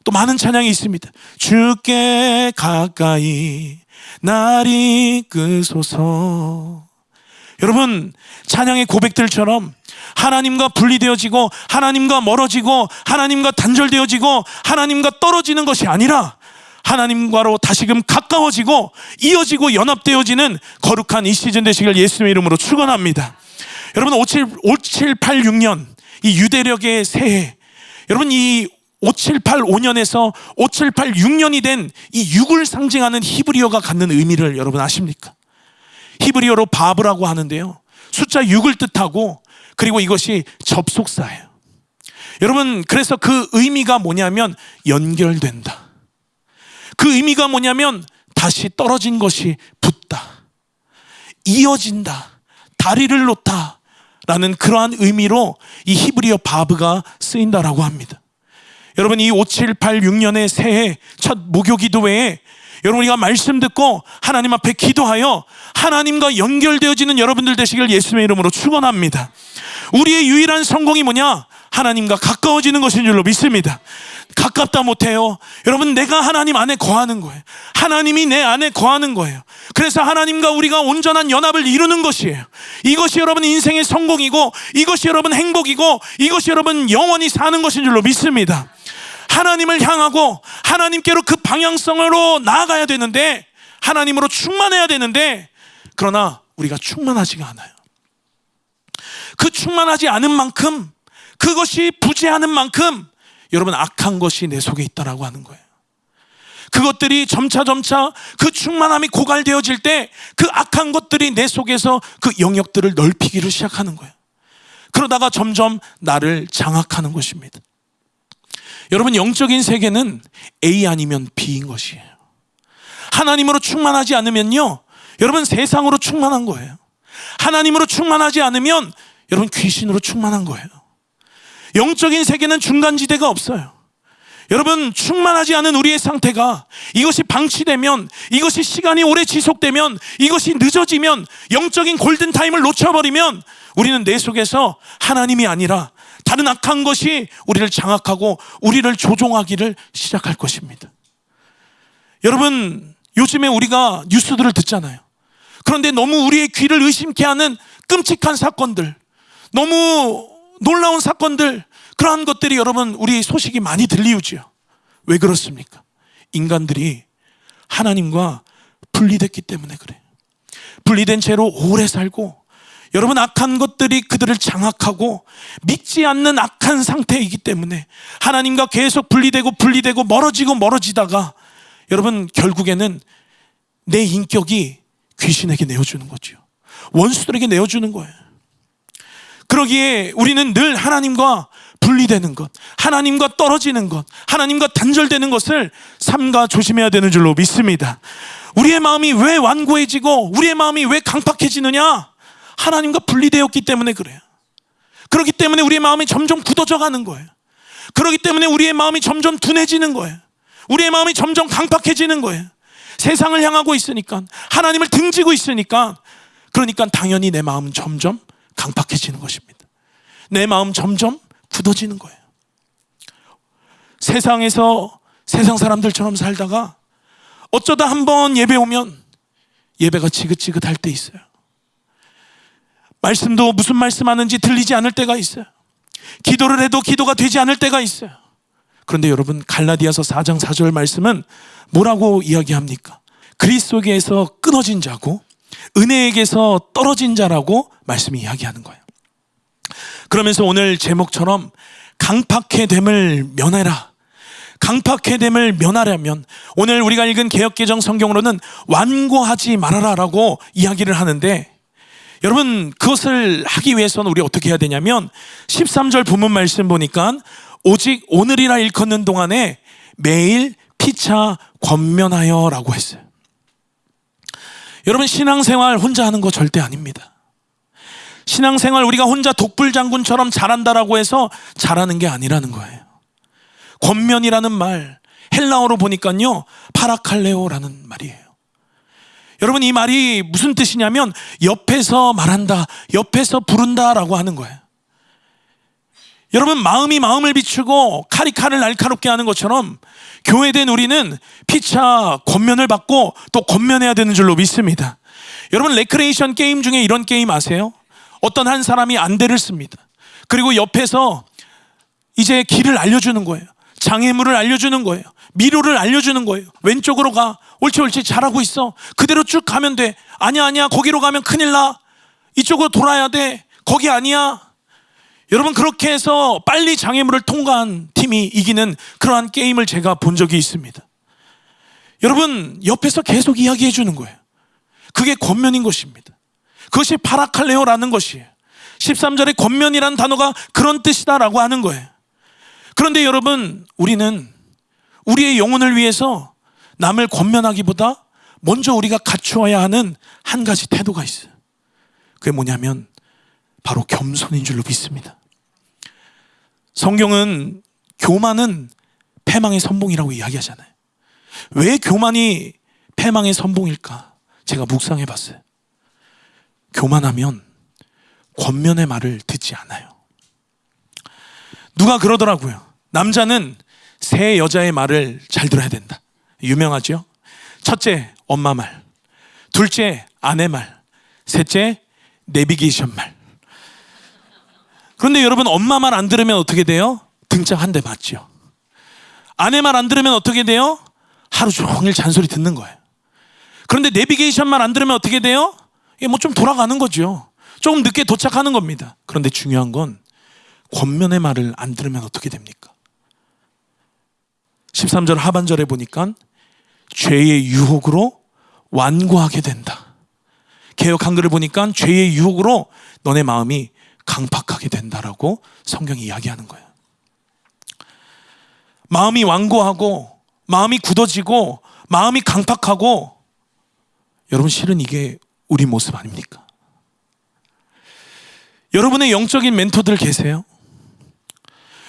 또 많은 찬양이 있습니다. 주께 가까이 날 이끄소서. 여러분, 찬양의 고백들처럼 하나님과 분리되어지고, 하나님과 멀어지고, 하나님과 단절되어지고, 하나님과 떨어지는 것이 아니라 하나님과로 다시금 가까워지고 이어지고 연합되어지는 거룩한 이 시즌 되시길 예수님의 이름으로 축원합니다. 여러분, 5786년 이 유대력의 새해, 여러분, 이 5785년에서 5786년이 된 이 6을 상징하는 히브리어가 갖는 의미를 여러분 아십니까? 히브리어로 바브라고 하는데요, 숫자 6을 뜻하고, 그리고 이것이 접속사예요. 여러분, 그래서 그 의미가 뭐냐면 연결된다. 그 의미가 뭐냐면 다시 떨어진 것이 붙다, 이어진다, 다리를 놓다 라는 그러한 의미로 이 히브리어 바브가 쓰인다라고 합니다. 여러분, 이 5786년의 새해 첫 무교기도회에 여러분, 우리가 말씀 듣고 하나님 앞에 기도하여 하나님과 연결되어지는 여러분들 되시길 예수님의 이름으로 축원합니다. 우리의 유일한 성공이 뭐냐? 하나님과 가까워지는 것인 줄로 믿습니다. 가깝다 못해요. 여러분, 내가 하나님 안에 거하는 거예요. 하나님이 내 안에 거하는 거예요. 그래서 하나님과 우리가 온전한 연합을 이루는 것이에요. 이것이 여러분 인생의 성공이고, 이것이 여러분 행복이고, 이것이 여러분 영원히 사는 것인 줄로 믿습니다. 하나님을 향하고 하나님께로 그 방향성으로 나아가야 되는데, 하나님으로 충만해야 되는데, 그러나 우리가 충만하지가 않아요. 그 충만하지 않은 만큼, 그것이 부재하는 만큼 여러분 악한 것이 내 속에 있다라고 하는 거예요. 그것들이 점차 그 충만함이 고갈되어질 때 그 악한 것들이 내 속에서 그 영역들을 넓히기를 시작하는 거예요. 그러다가 점점 나를 장악하는 것입니다. 여러분, 영적인 세계는 A 아니면 B인 것이에요. 하나님으로 충만하지 않으면요, 여러분 세상으로 충만한 거예요. 하나님으로 충만하지 않으면 여러분 귀신으로 충만한 거예요. 영적인 세계는 중간지대가 없어요. 여러분, 충만하지 않은 우리의 상태가, 이것이 방치되면, 이것이 시간이 오래 지속되면, 이것이 늦어지면, 영적인 골든타임을 놓쳐버리면 우리는 내 속에서 하나님이 아니라 다른 악한 것이 우리를 장악하고 우리를 조종하기를 시작할 것입니다. 여러분, 요즘에 우리가 뉴스들을 듣잖아요. 그런데 너무 우리의 귀를 의심케 하는 끔찍한 사건들, 너무 놀라운 사건들, 그러한 것들이 여러분 우리 소식이 많이 들리우지요. 왜 그렇습니까? 인간들이 하나님과 분리됐기 때문에 그래요. 분리된 채로 오래 살고, 여러분 악한 것들이 그들을 장악하고 믿지 않는 악한 상태이기 때문에 하나님과 계속 분리되고 멀어지다가 여러분 결국에는 내 인격이 귀신에게 내어주는 거죠. 원수들에게 내어주는 거예요. 그러기에 우리는 늘 하나님과 분리되는 것, 하나님과 떨어지는 것, 하나님과 단절되는 것을 삼가 조심해야 되는 줄로 믿습니다. 우리의 마음이 왜 완고해지고 우리의 마음이 왜 강팍해지느냐? 하나님과 분리되었기 때문에 그래요. 그렇기 때문에 우리의 마음이 점점 굳어져 가는 거예요. 그렇기 때문에 우리의 마음이 점점 둔해지는 거예요. 우리의 마음이 점점 강팍해지는 거예요. 세상을 향하고 있으니까, 하나님을 등지고 있으니까, 그러니까 당연히 내 마음은 점점 강팍해지는 것입니다. 내 마음 점점 굳어지는 거예요. 세상에서 세상 사람들처럼 살다가 어쩌다 한번 예배 오면 예배가 지긋지긋할 때 있어요. 말씀도 무슨 말씀하는지 들리지 않을 때가 있어요. 기도를 해도 기도가 되지 않을 때가 있어요. 그런데 여러분, 갈라디아서 4장 4절 말씀은 뭐라고 이야기합니까? 그리스도에게서 끊어진 자고 은혜에게서 떨어진 자라고 말씀이 이야기하는 거예요. 그러면서 오늘 제목처럼 강팍해 됨을 면해라. 강팍해 됨을 면하려면 오늘 우리가 읽은 개역개정 성경으로는 완고하지 말아라 라고 이야기를 하는데, 여러분 그것을 하기 위해서는 우리 어떻게 해야 되냐면 13절 본문 말씀 보니까 오직 오늘이라 일컫는 동안에 매일 피차 권면하여 라고 했어요. 여러분, 신앙생활 혼자 하는 거 절대 아닙니다. 신앙생활 우리가 혼자 독불장군처럼 잘한다라고 해서 잘하는 게 아니라는 거예요. 권면이라는 말, 헬라어로 보니까요 파라칼레오라는 말이에요. 여러분, 이 말이 무슨 뜻이냐면 옆에서 말한다, 옆에서 부른다 라고 하는 거예요. 여러분, 마음이 마음을 비추고 칼이 칼을 날카롭게 하는 것처럼 교회된 우리는 피차 권면을 받고 또 권면해야 되는 줄로 믿습니다. 여러분, 레크레이션 게임 중에 이런 게임 아세요? 어떤 한 사람이 안대를 씁니다. 그리고 옆에서 이제 길을 알려주는 거예요. 장애물을 알려주는 거예요. 미로를 알려주는 거예요. 왼쪽으로 가. 옳지 잘하고 있어. 그대로 쭉 가면 돼. 아니야 거기로 가면 큰일 나. 이쪽으로 돌아야 돼. 거기 아니야. 여러분, 그렇게 해서 빨리 장애물을 통과한 팀이 이기는 그러한 게임을 제가 본 적이 있습니다. 여러분, 옆에서 계속 이야기해 주는 거예요. 그게 권면인 것입니다. 그것이 파라칼레오라는 것이에요. 13절에 권면이라는 단어가 그런 뜻이다라고 하는 거예요. 그런데 여러분, 우리는 우리의 영혼을 위해서 남을 권면하기보다 먼저 우리가 갖추어야 하는 한 가지 태도가 있어요. 그게 뭐냐면 바로 겸손인 줄로 믿습니다. 성경은 교만은 패망의 선봉이라고 이야기하잖아요. 왜 교만이 패망의 선봉일까? 제가 묵상해 봤어요. 교만하면 권면의 말을 듣지 않아요. 누가 그러더라고요. 남자는 세 여자의 말을 잘 들어야 된다. 유명하죠? 첫째, 엄마 말. 둘째, 아내 말. 셋째, 내비게이션 말. 그런데 여러분, 엄마 말 안 들으면 어떻게 돼요? 등짝 한 대 맞죠. 아내 말 안 들으면 어떻게 돼요? 하루 종일 잔소리 듣는 거예요. 그런데 내비게이션 말 안 들으면 어떻게 돼요? 이게 뭐 좀 돌아가는 거죠. 조금 늦게 도착하는 겁니다. 그런데 중요한 건 권면의 말을 안 들으면 어떻게 됩니까? 13절 하반절에 보니까 죄의 유혹으로 완고하게 된다. 개역 한글을 보니까 죄의 유혹으로 너네 마음이 강팍하게 된다라고 성경이 이야기하는 거예요. 마음이 완고하고 마음이 굳어지고 마음이 강팍하고, 여러분 실은 이게 우리 모습 아닙니까? 여러분의 영적인 멘토들 계세요?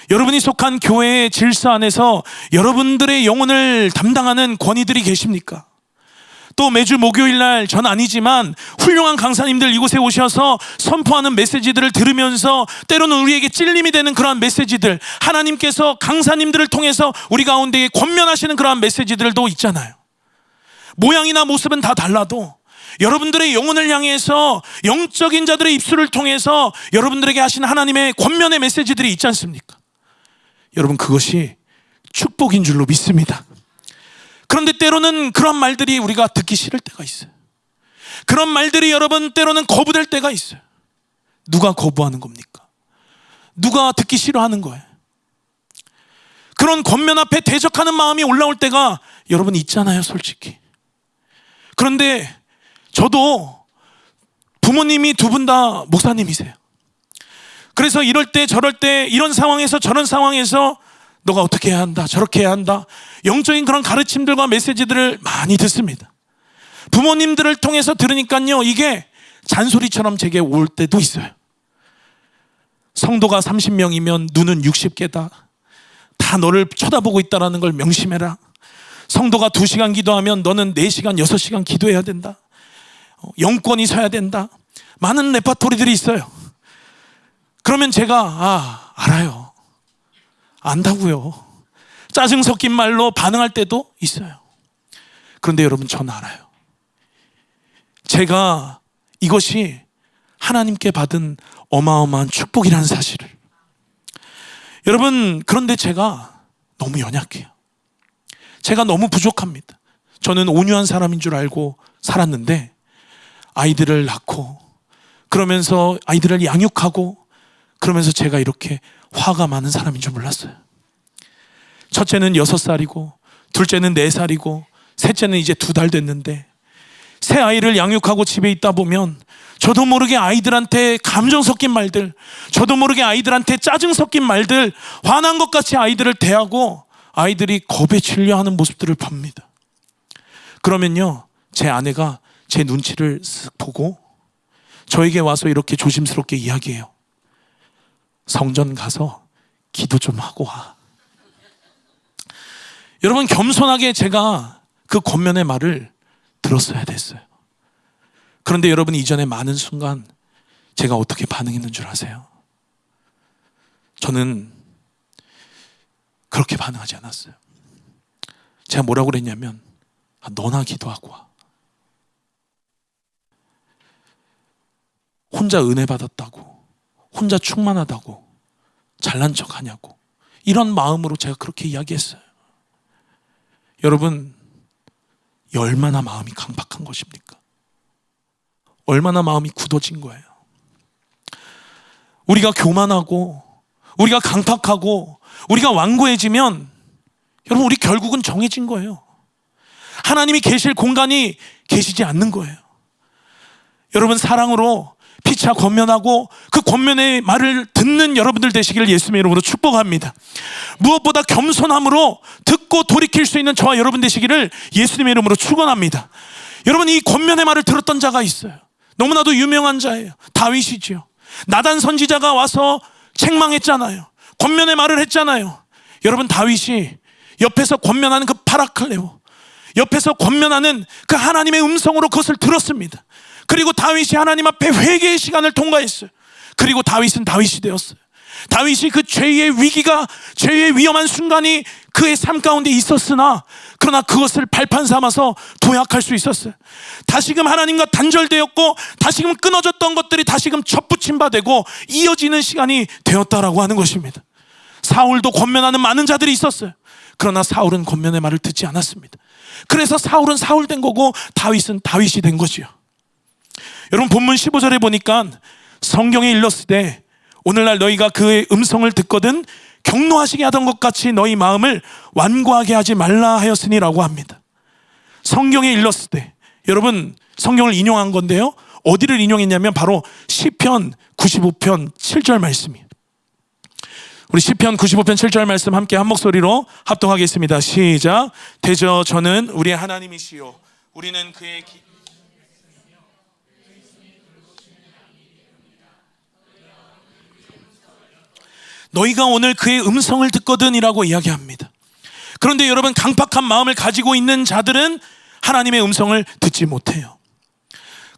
여러분이 속한 교회의 질서 안에서 여러분들의 영혼을 담당하는 권위들이 계십니까? 또 매주 목요일 날 전 아니지만 훌륭한 강사님들 이곳에 오셔서 선포하는 메시지들을 들으면서 때로는 우리에게 찔림이 되는 그러한 메시지들, 하나님께서 강사님들을 통해서 우리 가운데에 권면하시는 그러한 메시지들도 있잖아요. 모양이나 모습은 다 달라도 여러분들의 영혼을 향해서 영적인 자들의 입술을 통해서 여러분들에게 하신 하나님의 권면의 메시지들이 있지 않습니까? 여러분, 그것이 축복인 줄로 믿습니다. 그런데 때로는 그런 말들이 우리가 듣기 싫을 때가 있어요. 그런 말들이 여러분 때로는 거부될 때가 있어요. 누가 거부하는 겁니까? 누가 듣기 싫어하는 거예요? 그런 권면 앞에 대적하는 마음이 올라올 때가 여러분 있잖아요, 솔직히. 그런데 저도 부모님이 두 분 다 목사님이세요. 그래서 이럴 때 저럴 때 이런 상황에서 저런 상황에서 너가 어떻게 해야 한다, 저렇게 해야 한다, 영적인 그런 가르침들과 메시지들을 많이 듣습니다. 부모님들을 통해서 들으니까요, 이게 잔소리처럼 제게 올 때도 있어요. 성도가 30명이면 눈은 60개다. 다 너를 쳐다보고 있다는 걸 명심해라. 성도가 2시간 기도하면 너는 4시간, 6시간 기도해야 된다. 영권이 서야 된다. 많은 레파토리들이 있어요. 그러면 제가 알아요. 안다고요. 짜증 섞인 말로 반응할 때도 있어요. 그런데 여러분, 저는 알아요. 제가 이것이 하나님께 받은 어마어마한 축복이라는 사실을. 여러분, 그런데 제가 너무 연약해요. 제가 너무 부족합니다. 저는 온유한 사람인 줄 알고 살았는데 아이들을 낳고 그러면서 아이들을 양육하고 그러면서 제가 이렇게 화가 많은 사람인 줄 몰랐어요. 첫째는 6살이고 둘째는 4살이고 셋째는 이제 2달 됐는데, 새 아이를 양육하고 집에 있다 보면 저도 모르게 아이들한테 감정 섞인 말들, 저도 모르게 아이들한테 짜증 섞인 말들, 화난 것 같이 아이들을 대하고 아이들이 겁에 질려하는 모습들을 봅니다. 그러면요, 제 아내가 제 눈치를 쓱 보고 저에게 와서 이렇게 조심스럽게 이야기해요. 성전 가서 기도 좀 하고 와. 여러분, 겸손하게 제가 그 권면의 말을 들었어야 됐어요. 그런데 여러분, 이전에 많은 순간 제가 어떻게 반응했는 줄 아세요? 저는 그렇게 반응하지 않았어요. 제가 뭐라고 그랬냐면, 너나 기도하고 와. 혼자 은혜 받았다고, 혼자 충만하다고 잘난 척 하냐고, 이런 마음으로 제가 그렇게 이야기했어요. 여러분, 얼마나 마음이 강박한 것입니까? 얼마나 마음이 굳어진 거예요. 우리가 교만하고 우리가 강팍하고 우리가 완고해지면 여러분, 우리 결국은 정해진 거예요. 하나님이 계실 공간이 계시지 않는 거예요. 여러분, 사랑으로 피차 권면하고 그 권면의 말을 듣는 여러분들 되시기를 예수님의 이름으로 축복합니다. 무엇보다 겸손함으로 듣고 돌이킬 수 있는 저와 여러분 되시기를 예수님의 이름으로 축원합니다. 여러분, 이 권면의 말을 들었던 자가 있어요. 너무나도 유명한 자예요. 다윗이지요. 나단 선지자가 와서 책망했잖아요. 권면의 말을 했잖아요. 여러분, 다윗이 옆에서 권면하는 그 바라클레오, 옆에서 권면하는 그 하나님의 음성으로 그것을 들었습니다. 그리고 다윗이 하나님 앞에 회개의 시간을 통과했어요. 그리고 다윗은 다윗이 되었어요. 다윗이 그 죄의 위기가, 죄의 위험한 순간이 그의 삶 가운데 있었으나 그러나 그것을 발판 삼아서 도약할 수 있었어요. 다시금 하나님과 단절되었고 다시금 끊어졌던 것들이 다시금 접붙임 바 되고 이어지는 시간이 되었다라고 하는 것입니다. 사울도 권면하는 많은 자들이 있었어요. 그러나 사울은 권면의 말을 듣지 않았습니다. 그래서 사울은 사울 된 거고 다윗은 다윗이 된 거지요. 여러분, 본문 15절에 보니까 성경에 일렀으되 오늘날 너희가 그의 음성을 듣거든 경노하시게 하던 것 같이 너희 마음을 완고하게 하지 말라 하였으니라고 합니다. 성경에 일렀으되, 여러분 성경을 인용한 건데요, 어디를 인용했냐면 바로 시편 95편 7절 말씀이에요. 우리 시편 95편 7절 말씀 함께 한 목소리로 합동하겠습니다. 시작. 대저 저는 우리의 하나님이시요 우리는 그의 너희가 오늘 그의 음성을 듣거든 이라고 이야기합니다. 그런데 여러분, 강팍한 마음을 가지고 있는 자들은 하나님의 음성을 듣지 못해요.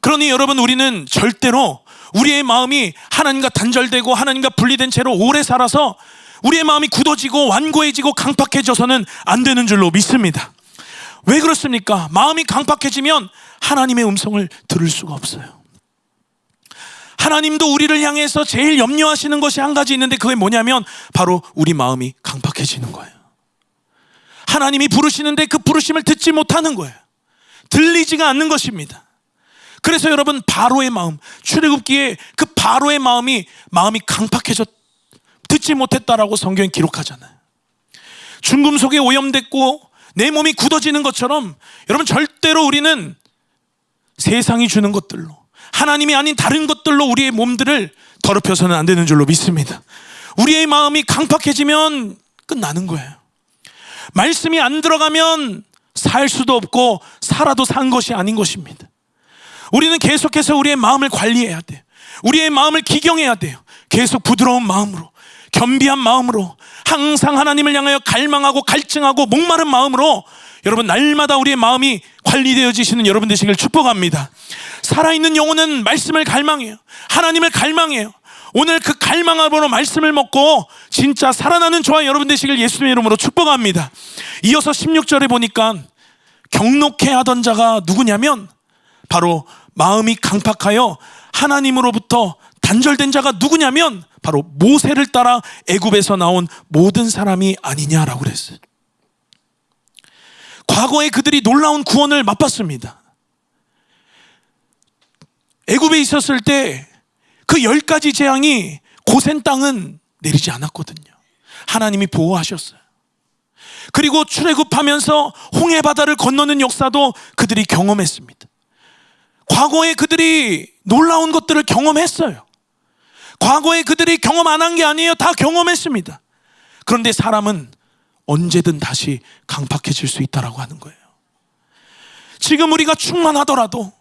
그러니 여러분, 우리는 절대로 우리의 마음이 하나님과 단절되고 하나님과 분리된 채로 오래 살아서 우리의 마음이 굳어지고 완고해지고 강팍해져서는 안 되는 줄로 믿습니다. 왜 그렇습니까? 마음이 강팍해지면 하나님의 음성을 들을 수가 없어요. 하나님도 우리를 향해서 제일 염려하시는 것이 한 가지 있는데 그게 뭐냐면 바로 우리 마음이 강팍해지는 거예요. 하나님이 부르시는데 그 부르심을 듣지 못하는 거예요. 들리지가 않는 것입니다. 그래서 여러분, 바로의 마음, 출애굽기에 그 바로의 마음이 강팍해져 듣지 못했다라고 성경이 기록하잖아요. 중금속에 오염됐고 내 몸이 굳어지는 것처럼 여러분, 절대로 우리는 세상이 주는 것들로, 하나님이 아닌 다른 것들로 우리의 몸들을 더럽혀서는 안 되는 줄로 믿습니다. 우리의 마음이 강팍해지면 끝나는 거예요. 말씀이 안 들어가면 살 수도 없고 살아도 산 것이 아닌 것입니다. 우리는 계속해서 우리의 마음을 관리해야 돼요. 우리의 마음을 기경해야 돼요. 계속 부드러운 마음으로, 겸비한 마음으로, 항상 하나님을 향하여 갈망하고 갈증하고 목마른 마음으로 여러분, 날마다 우리의 마음이 관리되어지시는 여러분 되시길 축복합니다. 살아있는 영혼은 말씀을 갈망해요. 하나님을 갈망해요. 오늘 그 갈망함으로 말씀을 먹고 진짜 살아나는 저와 여러분 되시길 예수님의 이름으로 축복합니다. 이어서 16절에 보니까 경록해 하던 자가 누구냐면 바로 마음이 강팍하여 하나님으로부터 단절된 자가 누구냐면 바로 모세를 따라 애굽에서 나온 모든 사람이 아니냐라고 그랬어요. 과거에 그들이 놀라운 구원을 맛봤습니다. 애굽에 있었을 때 그 10가지 재앙이 고센 땅은 내리지 않았거든요. 하나님이 보호하셨어요. 그리고 출애굽하면서 홍해 바다를 건너는 역사도 그들이 경험했습니다. 과거에 그들이 놀라운 것들을 경험했어요. 과거에 그들이 경험 안 한 게 아니에요. 다 경험했습니다. 그런데 사람은 언제든 다시 강팍해질 수 있다라고 하는 거예요. 지금 우리가 충만하더라도,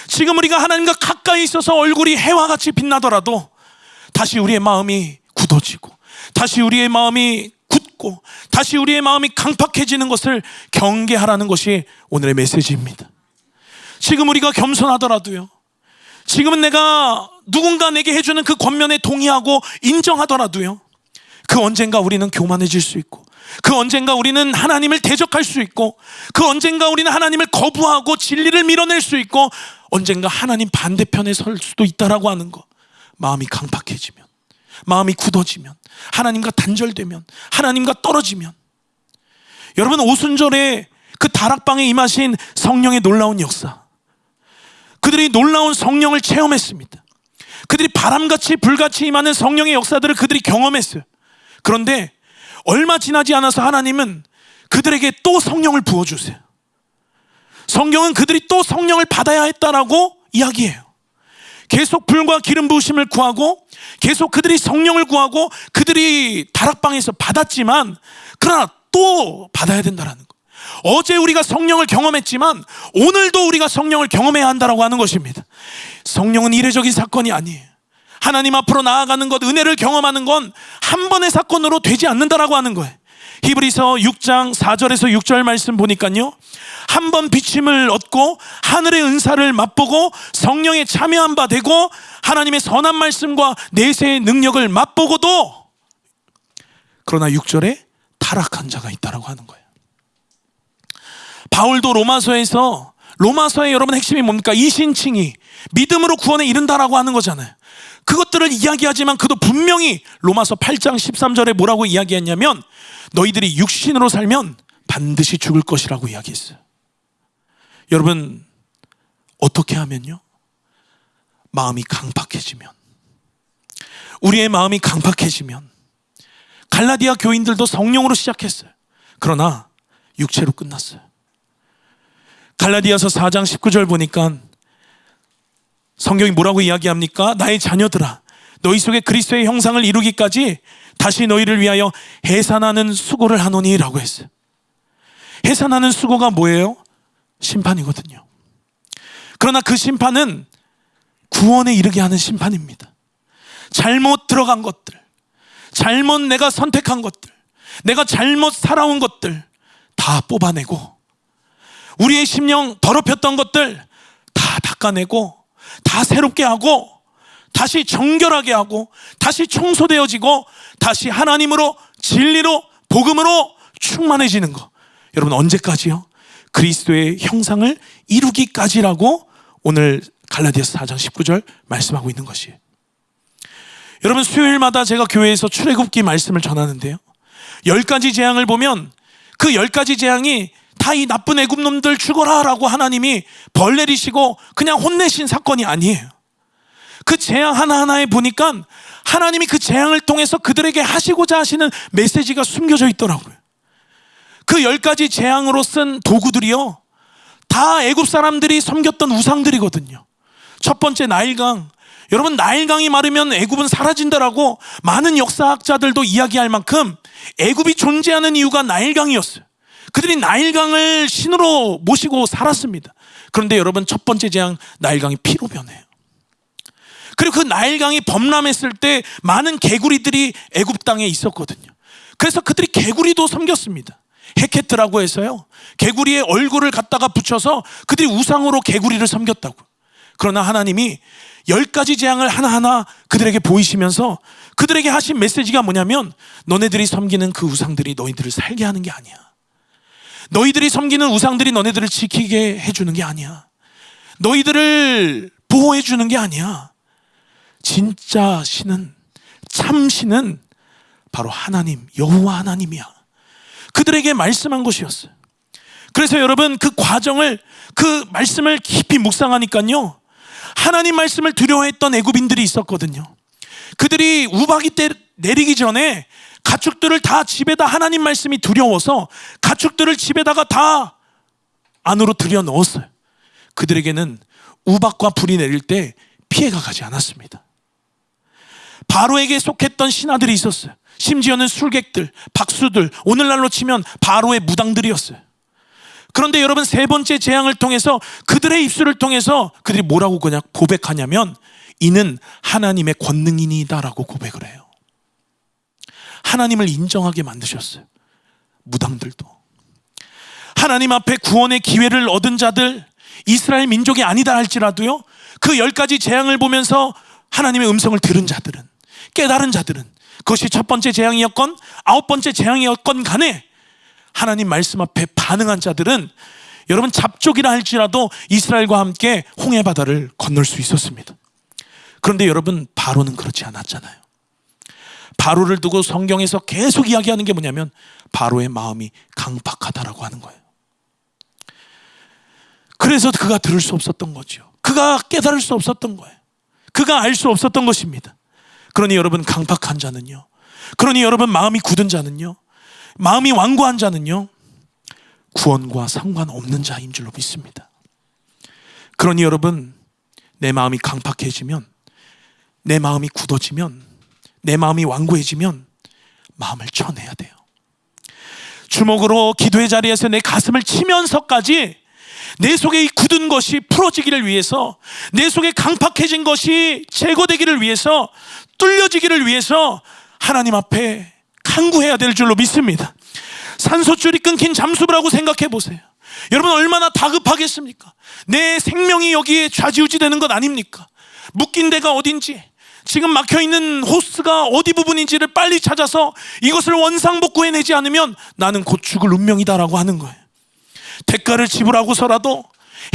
지금 우리가 하나님과 가까이 있어서 얼굴이 해와 같이 빛나더라도 다시 우리의 마음이 굳어지고 다시 우리의 마음이 굳고 다시 우리의 마음이 강팍해지는 것을 경계하라는 것이 오늘의 메시지입니다. 지금 우리가 겸손하더라도요, 지금은 내가 누군가 내게 해주는 그 권면에 동의하고 인정하더라도요, 그 언젠가 우리는 교만해질 수 있고, 그 언젠가 우리는 하나님을 대적할 수 있고, 그 언젠가 우리는 하나님을 거부하고 진리를 밀어낼 수 있고, 언젠가 하나님 반대편에 설 수도 있다라고 하는 거. 마음이 강팍해지면, 마음이 굳어지면, 하나님과 단절되면, 하나님과 떨어지면. 여러분, 오순절에 그 다락방에 임하신 성령의 놀라운 역사, 그들이 놀라운 성령을 체험했습니다. 그들이 바람같이 불같이 임하는 성령의 역사들을 그들이 경험했어요. 그런데 얼마 지나지 않아서 하나님은 그들에게 또 성령을 부어주세요. 성경은 그들이 또 성령을 받아야 했다라고 이야기해요. 계속 불과 기름 부으심을 구하고 계속 그들이 성령을 구하고 그들이 다락방에서 받았지만 그러나 또 받아야 된다라는 거. 어제 우리가 성령을 경험했지만 오늘도 우리가 성령을 경험해야 한다라고 하는 것입니다. 성령은 이례적인 사건이 아니에요. 하나님 앞으로 나아가는 것, 은혜를 경험하는 건 한 번의 사건으로 되지 않는다라고 하는 거예요. 히브리서 6장 4절에서 6절 말씀 보니까요, 한 번 비침을 얻고 하늘의 은사를 맛보고 성령에 참여한 바 되고 하나님의 선한 말씀과 내세의 능력을 맛보고도 그러나 6절에 타락한 자가 있다라고 하는 거예요. 바울도 로마서의 여러분 핵심이 뭡니까? 이신칭이 믿음으로 구원에 이른다라고 하는 거잖아요. 그것들을 이야기하지만 그도 분명히 로마서 8장 13절에 뭐라고 이야기했냐면 너희들이 육신으로 살면 반드시 죽을 것이라고 이야기했어요. 여러분, 어떻게 하면요? 마음이 강팍해지면, 우리의 마음이 강팍해지면, 갈라디아 교인들도 성령으로 시작했어요. 그러나 육체로 끝났어요. 갈라디아서 4장 19절 보니까 성경이 뭐라고 이야기합니까? 나의 자녀들아, 너희 속에 그리스도의 형상을 이루기까지 다시 너희를 위하여 해산하는 수고를 하노니 라고 했어요. 해산하는 수고가 뭐예요? 심판이거든요. 그러나 그 심판은 구원에 이르게 하는 심판입니다. 잘못 들어간 것들, 잘못 내가 선택한 것들, 내가 잘못 살아온 것들 다 뽑아내고, 우리의 심령 더럽혔던 것들 다 닦아내고, 다 새롭게 하고, 다시 정결하게 하고, 다시 청소되어지고, 다시 하나님으로, 진리로, 복음으로 충만해지는 거. 여러분, 언제까지요? 그리스도의 형상을 이루기까지라고 오늘 갈라디아서 4장 19절 말씀하고 있는 것이에요. 여러분, 수요일마다 제가 교회에서 출애굽기 말씀을 전하는데요, 10가지 재앙을 보면 그 10가지 재앙이 다 이 나쁜 애굽놈들 죽어라 라고 하나님이 벌 내리시고 그냥 혼내신 사건이 아니에요. 그 재앙 하나하나에 보니까 하나님이 그 재앙을 통해서 그들에게 하시고자 하시는 메시지가 숨겨져 있더라고요. 그 10가지 재앙으로 쓴 도구들이요, 다 애굽 사람들이 섬겼던 우상들이거든요. 첫 번째, 나일강. 여러분, 나일강이 마르면 애굽은 사라진다라고 많은 역사학자들도 이야기할 만큼 애굽이 존재하는 이유가 나일강이었어요. 그들이 나일강을 신으로 모시고 살았습니다. 그런데 여러분, 첫 번째 재앙, 나일강이 피로 변해요. 그리고 그 나일강이 범람했을 때 많은 개구리들이 애굽 땅에 있었거든요. 그래서 그들이 개구리도 섬겼습니다. 헤케트라고 해서요, 개구리의 얼굴을 갖다가 붙여서 그들이 우상으로 개구리를 섬겼다고. 그러나 하나님이 10가지 재앙을 하나하나 그들에게 보이시면서 그들에게 하신 메시지가 뭐냐면, 너네들이 섬기는 그 우상들이 너희들을 살게 하는 게 아니야. 너희들이 섬기는 우상들이 너네들을 지키게 해주는 게 아니야. 너희들을 보호해 주는 게 아니야. 진짜 신은, 참 신은 바로 하나님, 여호와 하나님이야. 그들에게 말씀한 것이었어요. 그래서 여러분, 그 과정을, 그 말씀을 깊이 묵상하니까요, 하나님 말씀을 두려워했던 애굽인들이 있었거든요. 그들이 우박이 내리기 전에 가축들을 다 집에다, 하나님 말씀이 두려워서 가축들을 집에다가 다 안으로 들여 넣었어요. 그들에게는 우박과 불이 내릴 때 피해가 가지 않았습니다. 바로에게 속했던 신하들이 있었어요. 심지어는 술객들, 박수들, 오늘날로 치면 바로의 무당들이었어요. 그런데 여러분, 세 번째 재앙을 통해서 그들의 입술을 통해서 그들이 뭐라고 그냥 고백하냐면, 이는 하나님의 권능이니다라고 고백을 해요. 하나님을 인정하게 만드셨어요. 무당들도. 하나님 앞에 구원의 기회를 얻은 자들, 이스라엘 민족이 아니다 할지라도요, 그 10가지 재앙을 보면서 하나님의 음성을 들은 자들은, 깨달은 자들은, 그것이 첫 번째 재앙이었건 9번째 재앙이었건 간에 하나님 말씀 앞에 반응한 자들은 여러분, 잡족이라 할지라도 이스라엘과 함께 홍해 바다를 건널 수 있었습니다. 그런데 여러분, 바로는 그렇지 않았잖아요. 바로를 두고 성경에서 계속 이야기하는 게 뭐냐면, 바로의 마음이 강팍하다라고 하는 거예요. 그래서 그가 들을 수 없었던 거죠. 그가 깨달을 수 없었던 거예요. 그가 알 수 없었던 것입니다. 그러니 여러분, 강팍한 자는요, 그러니 여러분, 마음이 굳은 자는요, 마음이 완고한 자는요, 구원과 상관없는 자인 줄로 믿습니다. 그러니 여러분, 내 마음이 강팍해지면, 내 마음이 굳어지면, 내 마음이 완고해지면 마음을 쳐내야 돼요. 주먹으로 기도의 자리에서 내 가슴을 치면서까지 내 속에 이 굳은 것이 풀어지기를 위해서, 내 속에 강팍해진 것이 제거되기를 위해서, 뚫려지기를 위해서 하나님 앞에 간구해야 될 줄로 믿습니다. 산소줄이 끊긴 잠수부라고 생각해 보세요. 여러분, 얼마나 다급하겠습니까? 내 생명이 여기에 좌지우지 되는 것 아닙니까? 묶인 데가 어딘지, 지금 막혀있는 호스가 어디 부분인지를 빨리 찾아서 이것을 원상복구해내지 않으면 나는 곧 죽을 운명이다라고 하는 거예요. 대가를 지불하고서라도,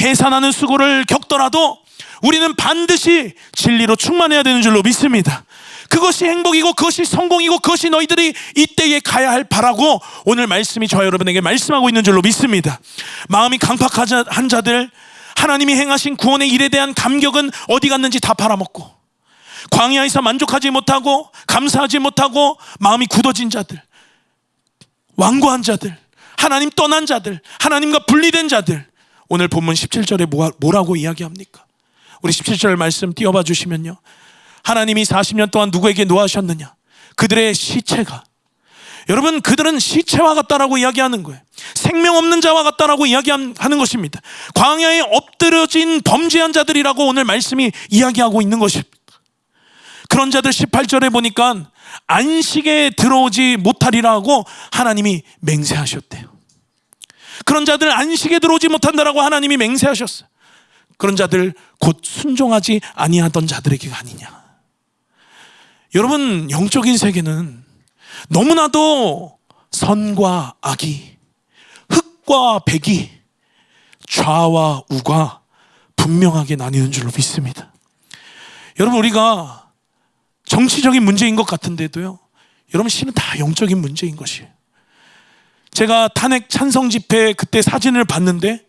해산하는 수고를 겪더라도 우리는 반드시 진리로 충만해야 되는 줄로 믿습니다. 그것이 행복이고 그것이 성공이고 그것이 너희들이 이때에 가야 할 바라고 오늘 말씀이 저와 여러분에게 말씀하고 있는 줄로 믿습니다. 마음이 강팍한 자들, 하나님이 행하신 구원의 일에 대한 감격은 어디 갔는지 다 팔아먹고, 광야에서 만족하지 못하고 감사하지 못하고 마음이 굳어진 자들, 완고한 자들, 하나님 떠난 자들, 하나님과 분리된 자들, 오늘 본문 17절에 뭐라고 이야기합니까? 우리 17절 말씀 띄워봐 주시면요, 하나님이 40년 동안 누구에게 노하셨느냐? 그들의 시체가, 여러분, 그들은 시체와 같다라고 이야기하는 거예요. 생명 없는 자와 같다라고 이야기하는 것입니다. 광야에 엎드려진 범죄한 자들이라고 오늘 말씀이 이야기하고 있는 것입니다. 그런 자들 18절에 보니까 안식에 들어오지 못하리라고 하나님이 맹세하셨대요. 그런 자들 안식에 들어오지 못한다라고 하나님이 맹세하셨어요. 그런 자들 곧 순종하지 아니하던 자들에게가 아니냐. 여러분, 영적인 세계는 너무나도 선과 악이, 흑과 백이, 좌와 우가 분명하게 나뉘는 줄로 믿습니다. 여러분, 우리가 정치적인 문제인 것 같은데도요, 여러분, 실은 다 영적인 문제인 것이에요. 제가 탄핵 찬성 집회 그때 사진을 봤는데,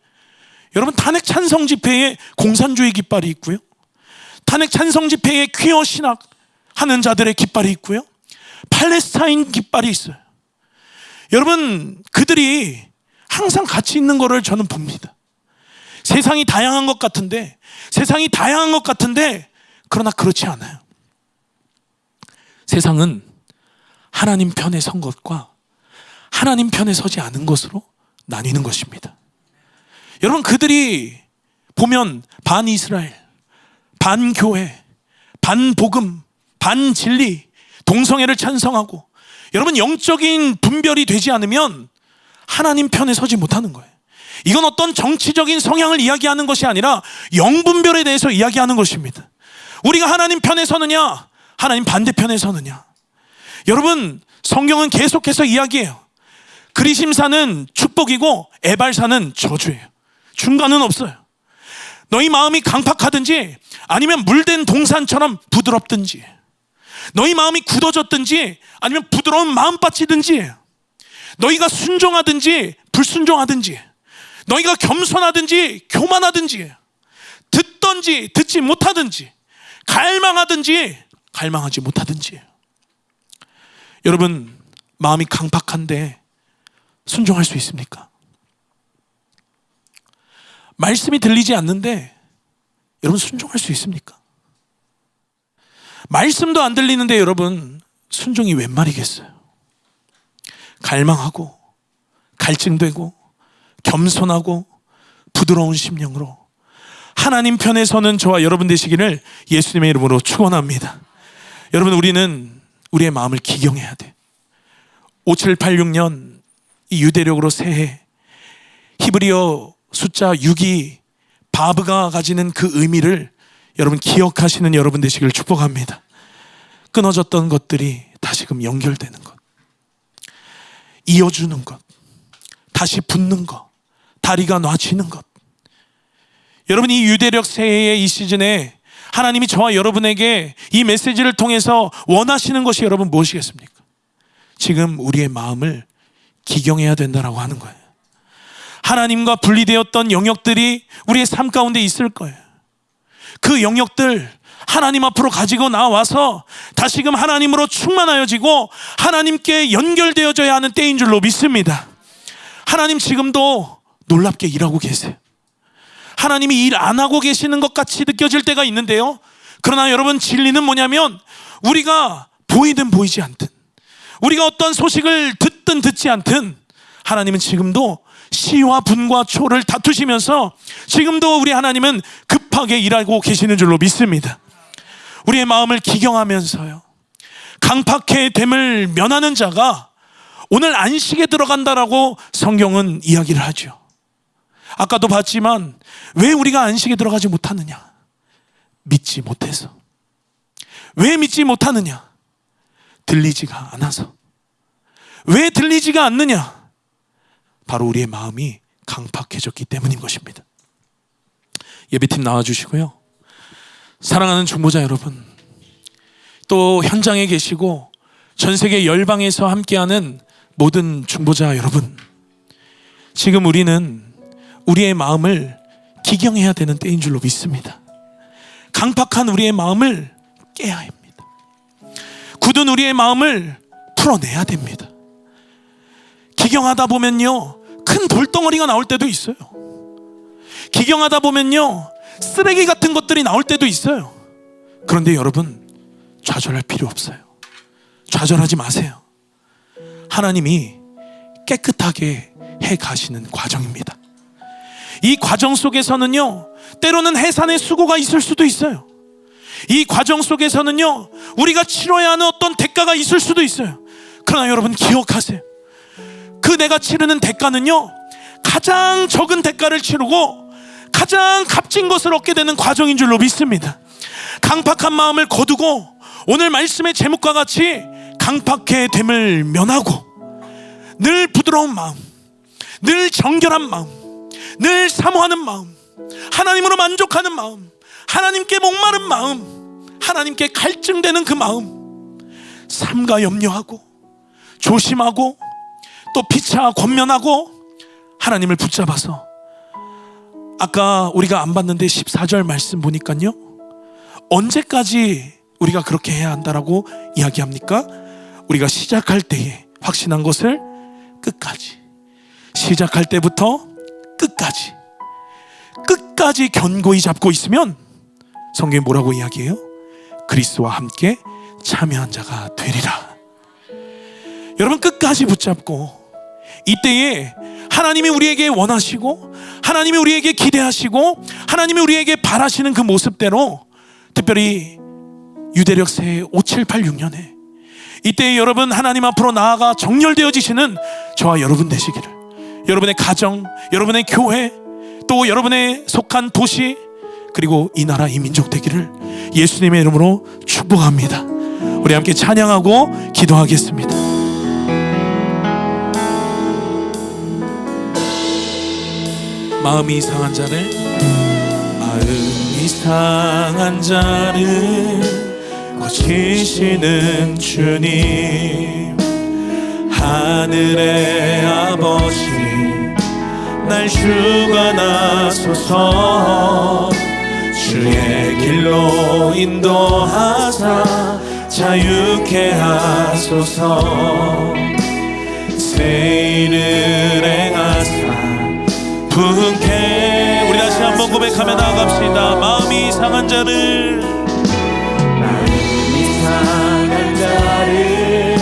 여러분, 탄핵 찬성 집회에 공산주의 깃발이 있고요, 탄핵 찬성 집회에 퀴어 신학 하는 자들의 깃발이 있고요, 팔레스타인 깃발이 있어요. 여러분, 그들이 항상 같이 있는 거를 저는 봅니다. 세상이 다양한 것 같은데, 그러나 그렇지 않아요. 세상은 하나님 편에 선 것과 하나님 편에 서지 않은 것으로 나뉘는 것입니다. 여러분, 그들이 보면 반 이스라엘, 반 교회, 반 복음, 반 진리, 동성애를 찬성하고, 여러분, 영적인 분별이 되지 않으면 하나님 편에 서지 못하는 거예요. 이건 어떤 정치적인 성향을 이야기하는 것이 아니라 영분별에 대해서 이야기하는 것입니다. 우리가 하나님 편에 서느냐, 하나님 반대편에 서느냐. 여러분, 성경은 계속해서 이야기해요. 그리심사는 축복이고 에발사는 저주예요. 중간은 없어요. 너희 마음이 강팍하든지 아니면 물된 동산처럼 부드럽든지, 너희 마음이 굳어졌든지 아니면 부드러운 마음밭이든지, 너희가 순종하든지 불순종하든지, 너희가 겸손하든지 교만하든지, 듣든지 듣지 못하든지, 갈망하든지 갈망하지 못하든지. 여러분, 마음이 강팍한데 순종할 수 있습니까? 말씀이 들리지 않는데 여러분, 순종할 수 있습니까? 말씀도 안 들리는데 여러분, 순종이 웬 말이겠어요? 갈망하고 갈증되고 겸손하고 부드러운 심령으로 하나님 편에 서는 저와 여러분 되시기를 예수님의 이름으로 축원합니다. 여러분, 우리는 우리의 마음을 기경해야 돼. 5786년 이 유대력으로 새해, 히브리어 숫자 6이 바브가 가지는 그 의미를 여러분 기억하시는 여러분 되시기를 축복합니다. 끊어졌던 것들이 다시금 연결되는 것, 이어주는 것, 다시 붙는 것, 다리가 놔지는 것. 여러분, 이 유대력 새해의 이 시즌에 하나님이 저와 여러분에게 이 메시지를 통해서 원하시는 것이 여러분 무엇이겠습니까? 지금 우리의 마음을 기경해야 된다라고 하는 거예요. 하나님과 분리되었던 영역들이 우리의 삶 가운데 있을 거예요. 그 영역들 하나님 앞으로 가지고 나와서 다시금 하나님으로 충만하여지고 하나님께 연결되어져야 하는 때인 줄로 믿습니다. 하나님 지금도 놀랍게 일하고 계세요. 하나님이 일 안 하고 계시는 것 같이 느껴질 때가 있는데요, 그러나 여러분, 진리는 뭐냐면 우리가 보이든 보이지 않든, 우리가 어떤 소식을 듣든 듣지 않든 하나님은 지금도 시와 분과 초를 다투시면서 지금도 우리 하나님은 급하게 일하고 계시는 줄로 믿습니다. 우리의 마음을 기경하면서요, 강팍해 됨을 면하는 자가 오늘 안식에 들어간다라고 성경은 이야기를 하죠. 아까도 봤지만 왜 우리가 안식에 들어가지 못하느냐? 믿지 못해서. 왜 믿지 못하느냐? 들리지가 않아서. 왜 들리지가 않느냐? 바로 우리의 마음이 강팍해졌기 때문인 것입니다. 예배팀 나와주시고요. 사랑하는 중보자 여러분, 또 현장에 계시고 전 세계 열방에서 함께하는 모든 중보자 여러분, 지금 우리는 우리의 마음을 기경해야 되는 때인 줄로 믿습니다. 강팍한 우리의 마음을 깨야 합니다. 굳은 우리의 마음을 풀어내야 됩니다. 기경하다 보면요, 큰 돌덩어리가 나올 때도 있어요. 기경하다 보면요, 쓰레기 같은 것들이 나올 때도 있어요. 그런데 여러분, 좌절할 필요 없어요. 좌절하지 마세요. 하나님이 깨끗하게 해 가시는 과정입니다. 이 과정 속에서는요, 때로는 해산의 수고가 있을 수도 있어요. 이 과정 속에서는요, 우리가 치러야 하는 어떤 대가가 있을 수도 있어요. 그러나 여러분 기억하세요. 그 내가 치르는 대가는요, 가장 적은 대가를 치르고 가장 값진 것을 얻게 되는 과정인 줄로 믿습니다. 강팍한 마음을 거두고 오늘 말씀의 제목과 같이 강팍해 됨을 면하고 늘 부드러운 마음, 늘 정결한 마음, 늘 사모하는 마음, 하나님으로 만족하는 마음, 하나님께 목마른 마음, 하나님께 갈증되는 그 마음, 삼가 염려하고 조심하고 또 피차 권면하고 하나님을 붙잡아서, 아까 우리가 안 봤는데 14절 말씀 보니까요, 언제까지 우리가 그렇게 해야 한다라고 이야기합니까? 우리가 시작할 때에 확신한 것을 끝까지, 시작할 때부터 끝까지 견고히 잡고 있으면 성경이 뭐라고 이야기해요? 그리스도와 함께 참여한 자가 되리라. 여러분 끝까지 붙잡고, 이때에 하나님이 우리에게 원하시고 하나님이 우리에게 기대하시고 하나님이 우리에게 바라시는 그 모습대로, 특별히 유대력 새 5786년에 이때에 여러분 하나님 앞으로 나아가 정렬되어지시는 저와 여러분 되시기를, 여러분의 가정, 여러분의 교회, 또 여러분의 속한 도시, 그리고 이 나라 이 민족 되기를 예수님의 이름으로 축복합니다. 우리 함께 찬양하고 기도하겠습니다. 마음이 상한 자를, 마음이 상한 자를 고치시는 주님, 하늘의 아버지 날 주관하소서. 주의 길로 인도하사 자유케 하소서. 새 일을 행하사 분께. 우리 다시 한번 고백하며 나아갑시다. 마음이 상한 자를, 마음이 상한 자를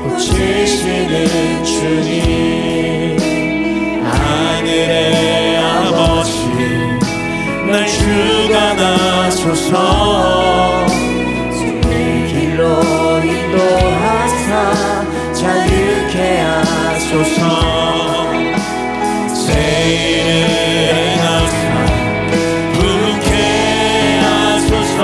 고치시는 주님, 하늘의 아버지 날 주관하소서. 주의 길로 인도하사 자유케 하소서. 새 일을 행하사 분께 하소서.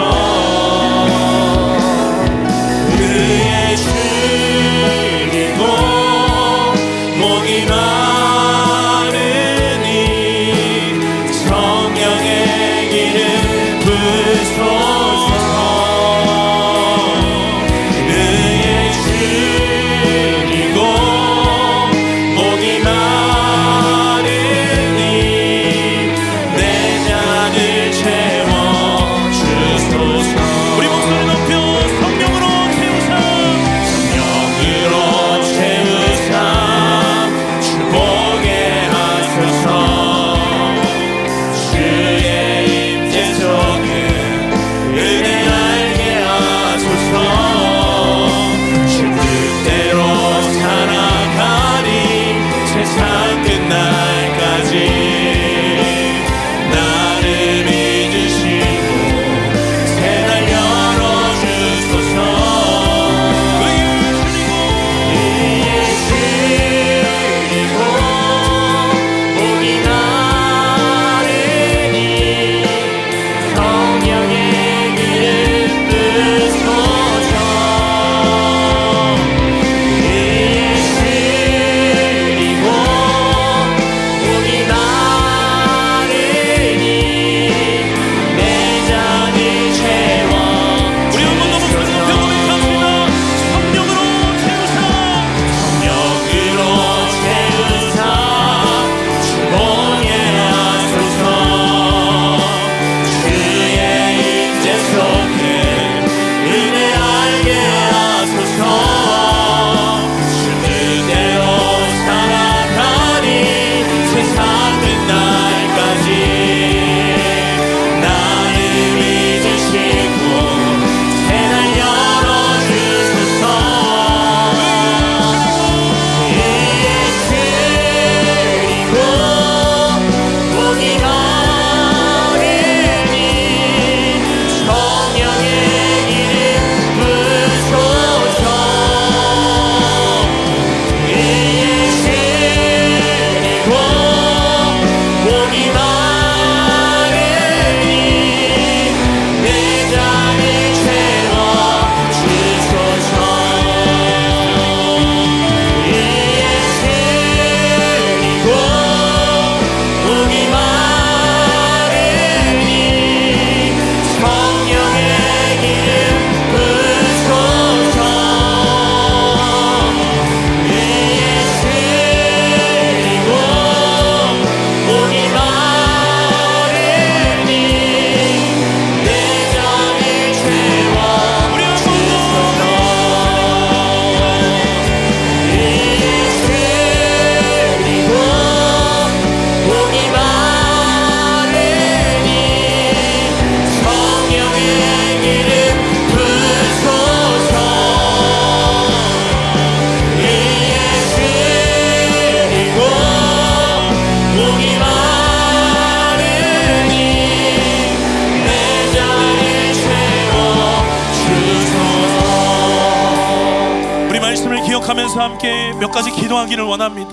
기억하면서 함께 몇 가지 기도하기를 원합니다.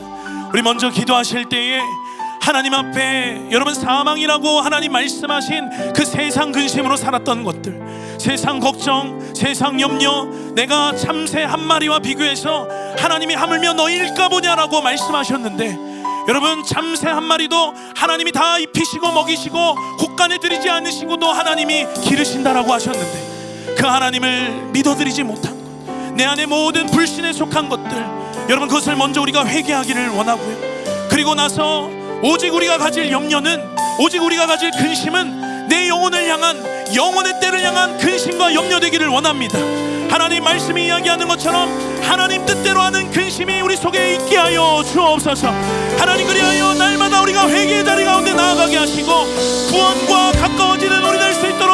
우리 먼저 기도하실 때에 하나님 앞에 여러분 사망이라고 하나님 말씀하신 그 세상 근심으로 살았던 것들, 세상 걱정, 세상 염려, 내가 참새 한 마리와 비교해서 하나님이 하물며 너일까 보냐라고 말씀하셨는데, 여러분 참새 한 마리도 하나님이 다 입히시고 먹이시고 곳간에 들이지 않으시고도 하나님이 기르신다라고 하셨는데, 그 하나님을 믿어드리지 못한 것, 내 안에 모든 불신에 속한 것들, 여러분 그것을 먼저 우리가 회개하기를 원하고요. 그리고 나서 오직 우리가 가질 염려는, 오직 우리가 가질 근심은 내 영혼을 향한, 영혼의 때를 향한 근심과 염려 되기를 원합니다. 하나님 말씀이 이야기하는 것처럼 하나님 뜻대로 하는 근심이 우리 속에 있게 하여 주옵소서. 하나님 그리하여 날마다 우리가 회개의 자리 가운데 나아가게 하시고 구원과 가까워지는 우리 될 수 있도록